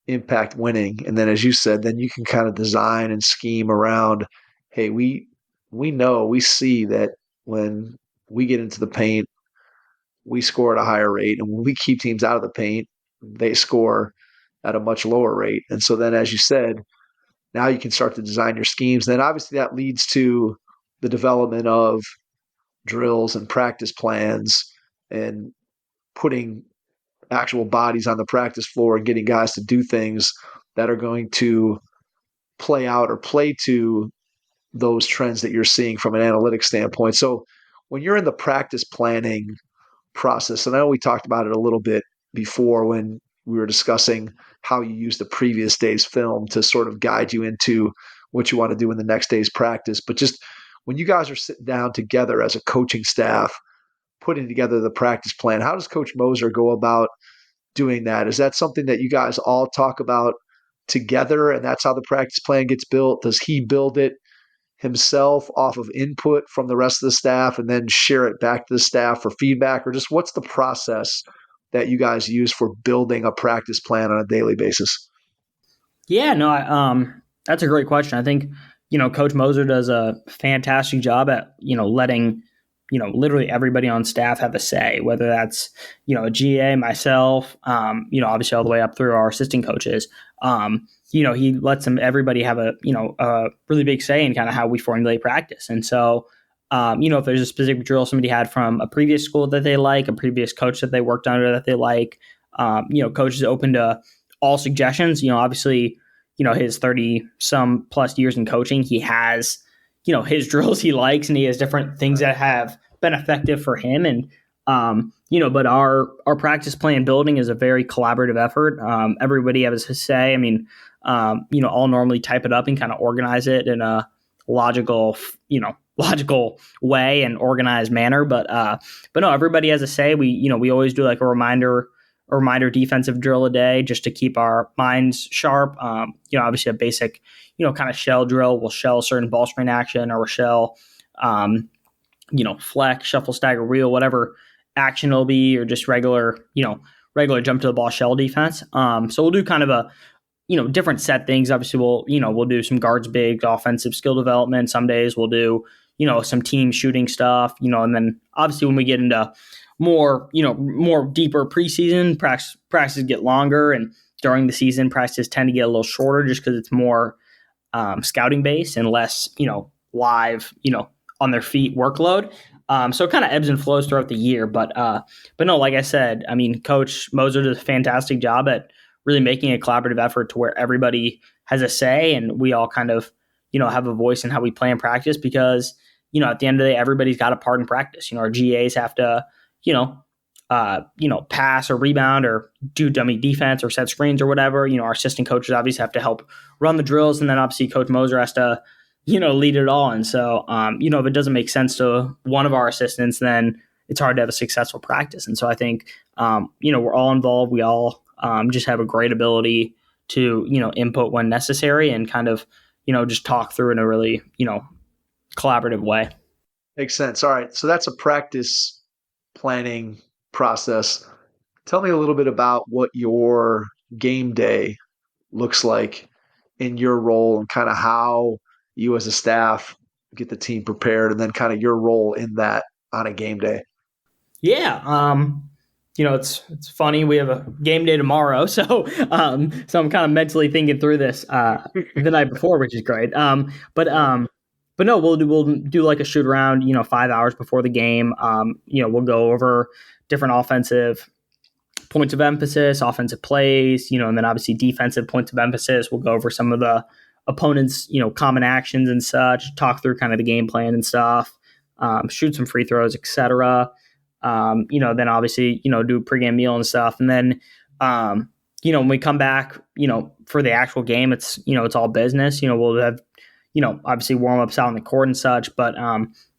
impact winning, and then as you said, then you can kind of design and scheme around, hey, we see that when we get into the paint, we score at a higher rate, and when we keep teams out of the paint, they score at a much lower rate. And so then, as you said, now you can start to design your schemes. Then obviously that leads to the development of drills and practice plans and putting actual bodies on the practice floor and getting guys to do things that are going to play out or play to those trends that you're seeing from an analytics standpoint. So when you're in the practice planning process, and I know we talked about it a little bit before when we were discussing how you use the previous day's film to sort of guide you into what you want to do in the next day's practice. But just when you guys are sitting down together as a coaching staff, putting together the practice plan, how does Coach Moser go about doing that? Is that something that you guys all talk about together and that's how the practice plan gets built? Does he build it himself off of input from the rest of the staff and then share it back to the staff for feedback? Or just what's the process that you guys use for building a practice plan on a daily basis? Yeah, no, that's a great question. I think, Coach Moser does a fantastic job at, letting, literally everybody on staff have a say, whether that's, a GA, myself, obviously all the way up through our assistant coaches. He lets everybody have a really big say in kind of how we formulate practice. And so, if there's a specific drill somebody had from a previous school that they like, a previous coach that they worked under that they like, coach is open to all suggestions. Obviously, his 30 some plus years in coaching, he has, his drills he likes, and he has different things that have been effective for him. And, but our practice plan building is a very collaborative effort. Everybody has a say. I mean, I'll normally type it up and kind of organize it in a logical way and organized manner. But no, everybody has a say. We always do like a reminder defensive drill a day just to keep our minds sharp. Obviously a basic, kind of shell drill. We'll shell a certain ball screen action, or we'll shell, flex, shuffle, stagger, wheel, whatever action it'll be, or just regular jump to the ball shell defense. So we'll do kind of a, different set things. Obviously we'll do some guards, bigs, offensive skill development. Some days we'll do, some team shooting stuff, and then obviously when we get into more deeper preseason, practices get longer, and during the season practices tend to get a little shorter just because it's more scouting based and less, live, on their feet workload. So it kind of ebbs and flows throughout the year. But no, like I said, I mean, Coach Moser does a fantastic job at really making a collaborative effort to where everybody has a say and we all kind of, have a voice in how we play and practice because, at the end of the day, everybody's got a part in practice. Our GAs have to, pass or rebound or do dummy defense or set screens or whatever. Our assistant coaches obviously have to help run the drills. And then obviously Coach Moser has to, lead it all. And so, if it doesn't make sense to one of our assistants, then it's hard to have a successful practice. And so I think, we're all involved. We all just have a great ability to, input when necessary and kind of, just talk through in a really, collaborative way. Makes sense. All right. So that's a practice planning process. Tell me a little bit about what your game day looks like in your role and kind of how you as a staff get the team prepared and then kind of your role in that on a game day. Yeah. It's funny. We have a game day tomorrow. So I'm kind of mentally thinking through this the night before, which is great. But no, we'll do like a shoot around, 5 hours before the game. We'll go over different offensive points of emphasis, offensive plays, and then obviously defensive points of emphasis. We'll go over some of the opponents, common actions and such, talk through kind of the game plan and stuff, shoot some free throws, etc. Then obviously, do a pregame meal and stuff. And then, when we come back, for the actual game, it's all business. We'll have, obviously warm-ups out on the court and such, but,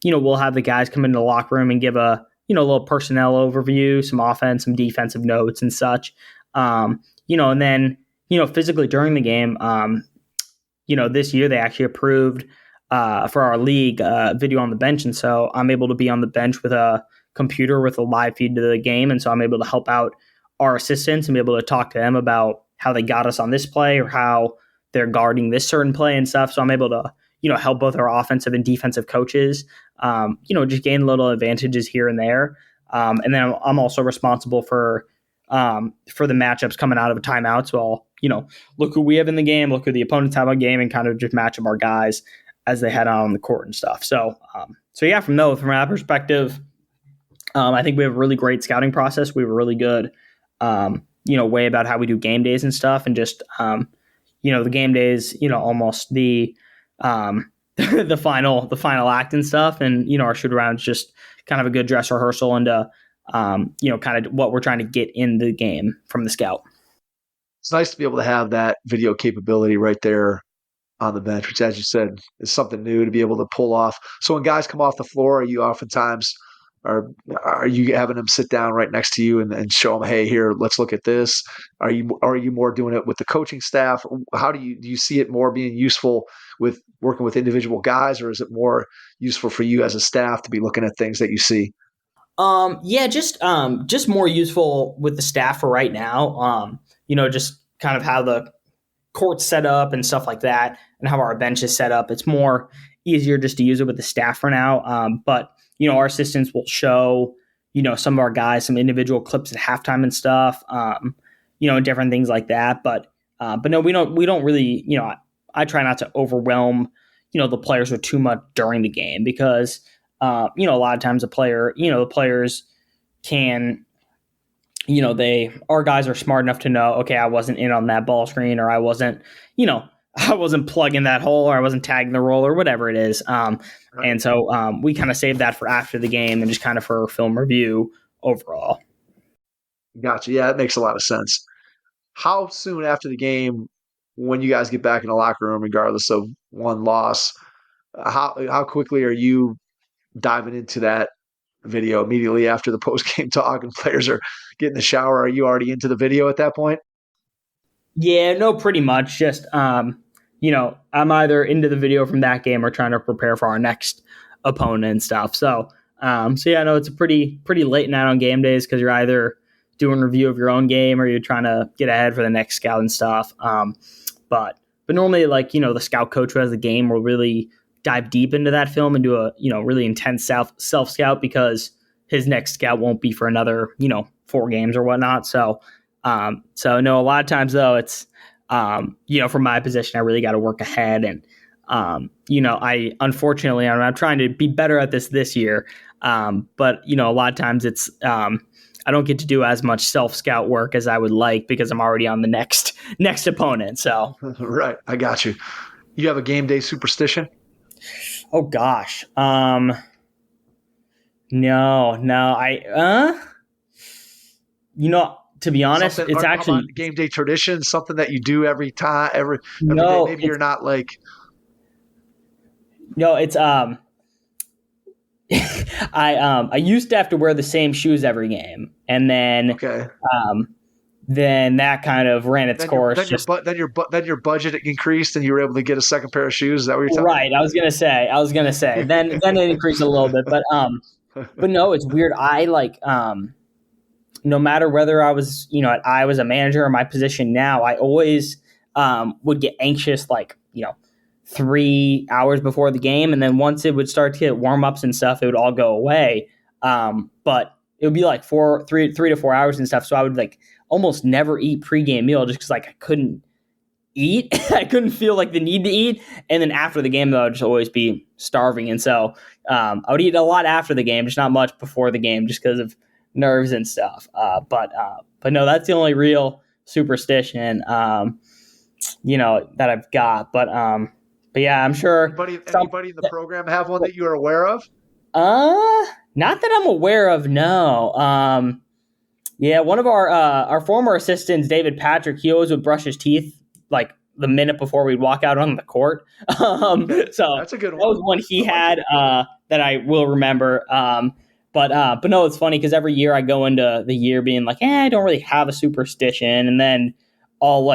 we'll have the guys come into the locker room and give a little personnel overview, some offense, some defensive notes and such. And then, physically during the game, this year they actually approved for our league video on the bench. And so I'm able to be on the bench with a computer with a live feed to the game. And so I'm able to help out our assistants and be able to talk to them about how they got us on this play or how they're guarding this certain play and stuff. So I'm able to, help both our offensive and defensive coaches, just gain little advantages here and there. And then I'm also responsible for the matchups coming out of a timeout. So I'll, look who we have in the game, look who the opponents have on game and kind of just match up our guys as they head out on the court and stuff. So yeah, from that perspective, I think we have a really great scouting process. We have a really good, way about how we do game days and stuff. And just, the game days, almost the final act and stuff. And, our shoot around is just kind of a good dress rehearsal into, kind of what we're trying to get in the game from the scout. It's nice to be able to have that video capability right there on the bench, which, as you said, is something new to be able to pull off. So when guys come off the floor, are you having them sit down right next to you and show them, hey, here, let's look at this? Are you more doing it with the coaching staff? How do you see it more being useful with working with individual guys, or is it more useful for you as a staff to be looking at things that you see? Just more useful with the staff for right now. Just kind of how the court's set up and stuff like that, and how our bench is set up. It's more easier just to use it with the staff for now. But our assistants will show, some of our guys some individual clips at halftime and stuff, and different things like that. But no, we don't really, I try not to overwhelm, the players with too much during the game because, a lot of times the players can, our guys are smart enough to know, okay, I wasn't in on that ball screen, or I wasn't plugging that hole, or I wasn't tagging the roll, or whatever it is. And so we kind of save that for after the game and just kind of for film review overall. Gotcha. Yeah, that makes a lot of sense. How soon after the game, when you guys get back in the locker room, regardless of one loss, how quickly are you diving into that video immediately after the post-game talk and players are getting the shower? Are you already into the video at that point? Yeah, no, pretty much. Just, I'm either into the video from that game or trying to prepare for our next opponent and stuff. So yeah, no, it's a pretty late night on game days because you're either doing review of your own game or you're trying to get ahead for the next scout and stuff. But normally, the scout coach who has the game will really dive deep into that film and do a, really intense self scout because his next scout won't be for another, 4 games or whatnot. So no, a lot of times though, it's, from my position, I really got to work ahead. And, I'm trying to be better at this year. But, a lot of times it's, I don't get to do as much self-scout work as I would like because I'm already on the next opponent. So, Right. I got you. You have a game day superstition? oh gosh. No, to be honest, it's How actually, about game day tradition, something that you do every time, every day. no, Maybe you're not like, it's, I used to have to wear the same shoes every game, and then okay. Then that kind of ran its course. Then your budget increased, and you were able to get a second pair of shoes. Is that what you're talking about? Right. I was gonna say. Then it increased a little bit, but no, it's weird. I like no matter whether I was I was a manager or my position now, I always would get anxious 3 hours before the game, and then once it would start to hit warm ups and stuff, it would all go away. But it would be like 3 to 4 hours and stuff. So I would almost never eat pregame meal just because I couldn't eat. I couldn't feel the need to eat. And then after the game, though, I'd just always be starving. And so I would eat a lot after the game, just not much before the game, just because of nerves and stuff. But no, that's the only real superstition, that I've got. But yeah, I'm sure. Anybody in the program have one that you are aware of? Not that I'm aware of. No. Yeah, one of our former assistants, David Patrick, he always would brush his teeth the minute before we'd walk out on the court. So that's a good one. That was one he had that I will remember. But no, it's funny because every year I go into the year being I don't really have a superstition, and then I'll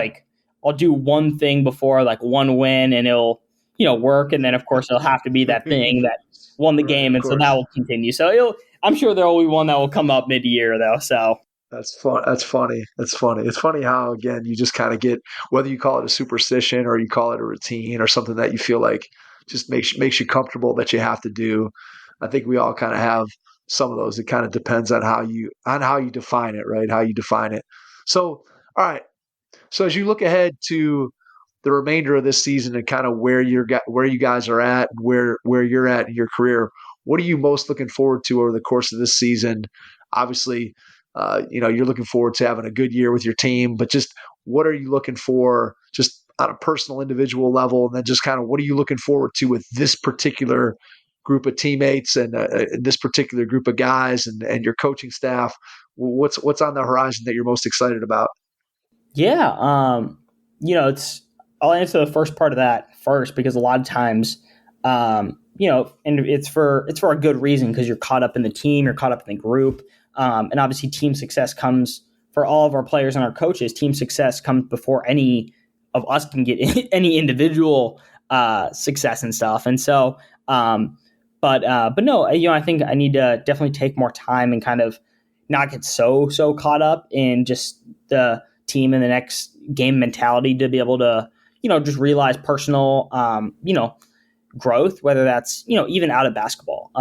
do one thing before one win, and it'll work, and then of course it'll have to be that thing that won the game, and so that will continue. So I'm sure there will be one that will come up mid-year though. So. That's fun. That's funny. It's funny how, again, you just kind of get, whether you call it a superstition or you call it a routine or something that you feel like just makes you comfortable that you have to do. I think we all kind of have some of those. It kind of depends on how you define it, right? How you define it. So, all right. So as you look ahead to the remainder of this season and kind of where you guys are at, where you're at in your career, what are you most looking forward to over the course of this season? Obviously, you're looking forward to having a good year with your team, but just what are you looking for just on a personal, individual level? And then just kind of what are you looking forward to with this particular group of teammates and this particular group of guys and your coaching staff? What's on the horizon that you're most excited about? Yeah. I'll answer the first part of that first, because a lot of times, and it's for a good reason, because you're caught up in the team, you're caught up in the group. And obviously team success comes for all of our players and our coaches. Team success comes before any of us can get any individual success and stuff. And so, but no, I think I need to definitely take more time and kind of not get so caught up in just the team and the next game mentality to be able to, just realize personal, growth, whether that's, even out of basketball.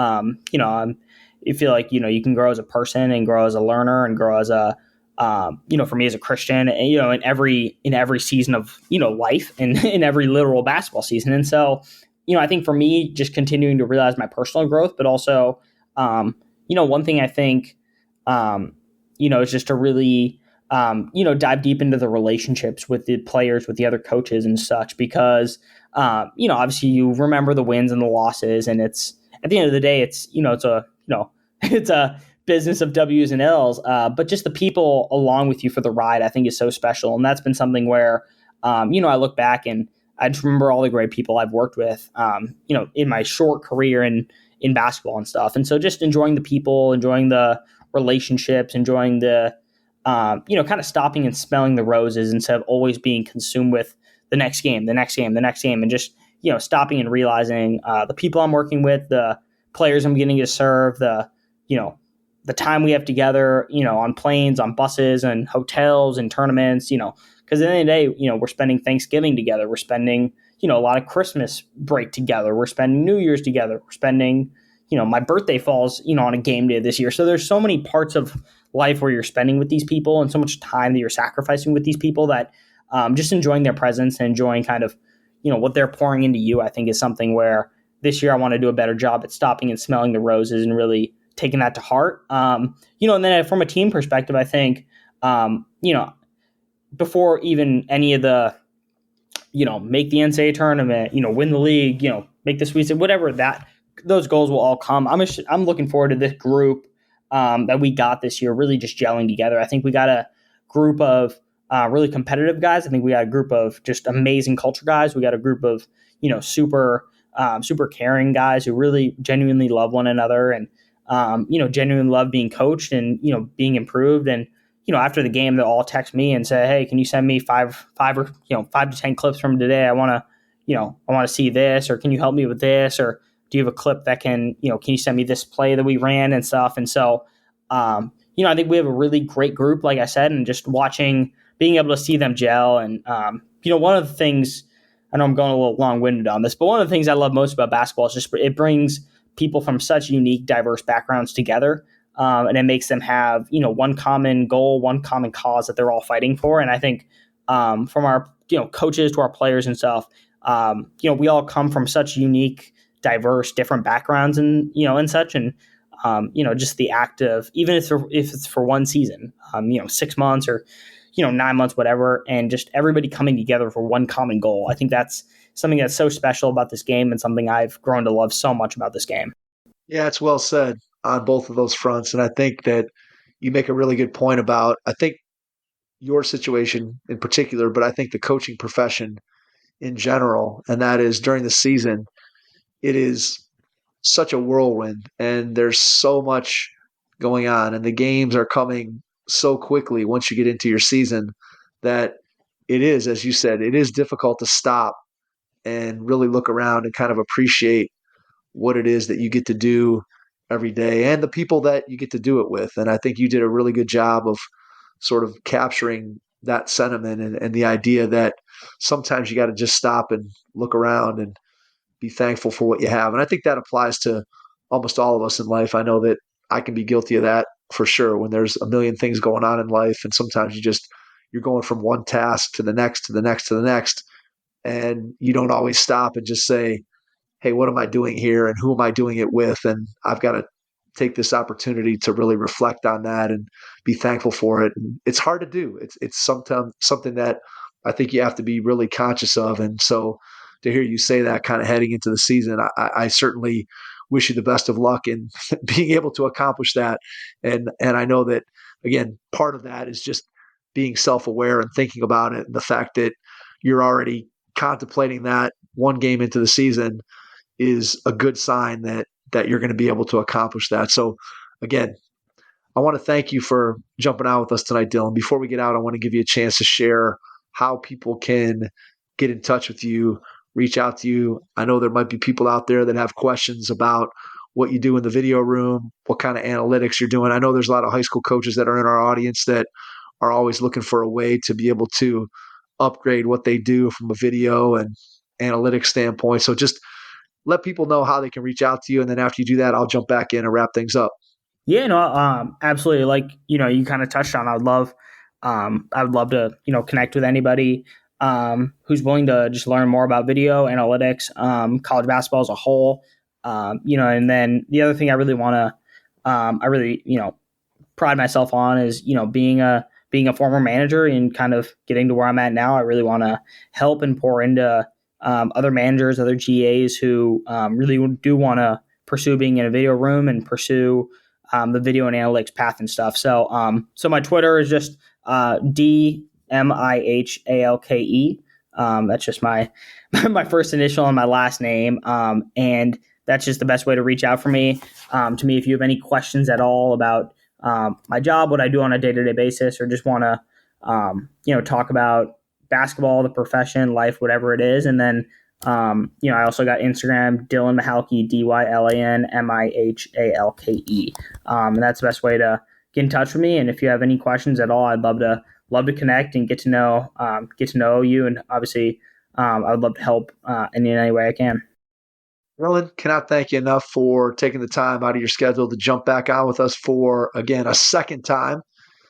You feel like, you can grow as a person and grow as a learner and grow as a, for me as a Christian, in every season of, life and in every literal basketball season. And so, I think for me, just continuing to realize my personal growth, but also, one thing I think, is just to really, dive deep into the relationships with the players, with the other coaches and such, because, obviously you remember the wins and the losses, and it's, at the end of the day, it's, it's a business of W's and L's, but just the people along with you for the ride, I think, is so special. And that's been something where, I look back and I just remember all the great people I've worked with, in my short career in basketball and stuff. And so just enjoying the people, enjoying the relationships, enjoying the, kind of stopping and smelling the roses instead of always being consumed with the next game, and just, stopping and realizing the people I'm working with, the players I'm getting to serve, the time we have together, on planes, on buses, and hotels and tournaments, because at the end of the day, we're spending Thanksgiving together. We're spending, a lot of Christmas break together. We're spending New Year's together. We're spending, my birthday falls, on a game day this year. So there's so many parts of life where you're spending with these people and so much time that you're sacrificing with these people that just enjoying their presence and enjoying kind of, what they're pouring into you, I think is something where, this year I want to do a better job at stopping and smelling the roses and really taking that to heart. And then from a team perspective, I think, before even any of the, make the NCAA tournament, win the league, make the Sweet 16, whatever those goals will all come. I'm looking forward to this group that we got this year really just gelling together. I think we got a group of really competitive guys. I think we got a group of just amazing culture guys. We got a group of, super caring guys who really genuinely love one another and, genuinely love being coached and, being improved. And, after the game, they'll all text me and say, "Hey, can you send me five to 10 clips from today? I want to see this, or can you help me with this? Or do you have a clip that can you send me this play that we ran and stuff?" And so, I think we have a really great group, like I said, and just being able to see them gel. And, one of the things, I know I'm going a little long-winded on this, but one of the things I love most about basketball is just it brings people from such unique, diverse backgrounds together. And it makes them have, one common goal, one common cause that they're all fighting for. And I think from our, coaches to our players and stuff, we all come from such unique, diverse, different backgrounds and, and such. And, just the act of, even if it's for one season, 6 months or, 9 months, whatever, and just everybody coming together for one common goal. I think that's something that's so special about this game and something I've grown to love so much about this game. Yeah, it's well said on both of those fronts. And I think that you make a really good point about, I think, your situation in particular, but I think the coaching profession in general, and that is during the season, it is such a whirlwind and there's so much going on and the games are coming so quickly once you get into your season that it is, as you said, it is difficult to stop and really look around and kind of appreciate what it is that you get to do every day and the people that you get to do it with. And I think you did a really good job of sort of capturing that sentiment and the idea that sometimes you got to just stop and look around and be thankful for what you have. And I think that applies to almost all of us in life. I know that I can be guilty of that for sure when there's a million things going on in life. And sometimes you're going from one task to the next, to the next, to the next. And you don't always stop and just say, "Hey, what am I doing here? And who am I doing it with?" And I've got to take this opportunity to really reflect on that and be thankful for it. And it's hard to do. It's sometimes something that I think you have to be really conscious of. And so to hear you say that kind of heading into the season, I certainly wish you the best of luck in being able to accomplish that. And I know that, again, part of that is just being self-aware and thinking about it. And the fact that you're already contemplating that one game into the season is a good sign that you're going to be able to accomplish that. So again, I want to thank you for jumping out with us tonight, Dylan. Before we get out, I want to give you a chance to share how people can get in touch with you, reach out to you. I know there might be people out there that have questions about what you do in the video room, what kind of analytics you're doing. I know there's a lot of high school coaches that are in our audience that are always looking for a way to be able to upgrade what they do from a video and analytics standpoint. So just let people know how they can reach out to you. And then after you do that, I'll jump back in and wrap things up. Yeah, no, absolutely. Like, you kind of touched on, I would love to, connect with anybody who's willing to just learn more about video analytics, college basketball as a whole. And then the other thing I really want to, pride myself on is, being a former manager and kind of getting to where I'm at now. I really want to help and pour into other managers, other GAs who really do want to pursue being in a video room and pursue the video and analytics path and stuff. So my Twitter is just DMIHALKE. That's just my first initial and my last name. And that's just the best way to reach out for me. To me, if you have any questions at all about my job, what I do on a day-to-day basis, or just want to, talk about basketball, the profession, life, whatever it is. And then, I also got Instagram, Dylan Mihalke, DYLANMIHALKE. And that's the best way to get in touch with me. And if you have any questions at all, I'd love to connect and get to know you. And obviously, I would love to help in any way I can. Dylan, cannot thank you enough for taking the time out of your schedule to jump back on with us for, again, a second time.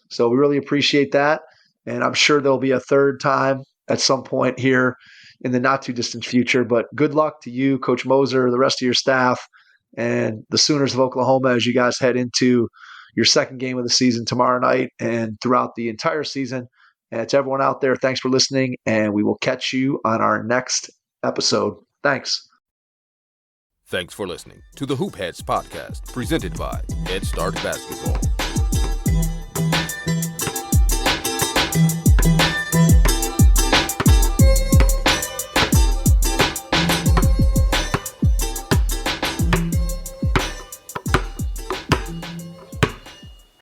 So we really appreciate that. And I'm sure there'll be a third time at some point here in the not too distant future. But good luck to you, Coach Moser, the rest of your staff, and the Sooners of Oklahoma as you guys head into your second game of the season tomorrow night and throughout the entire season. And to everyone out there, thanks for listening, and we will catch you on our next episode. Thanks. Thanks for listening to the Hoop Heads podcast, presented by Head Start Basketball.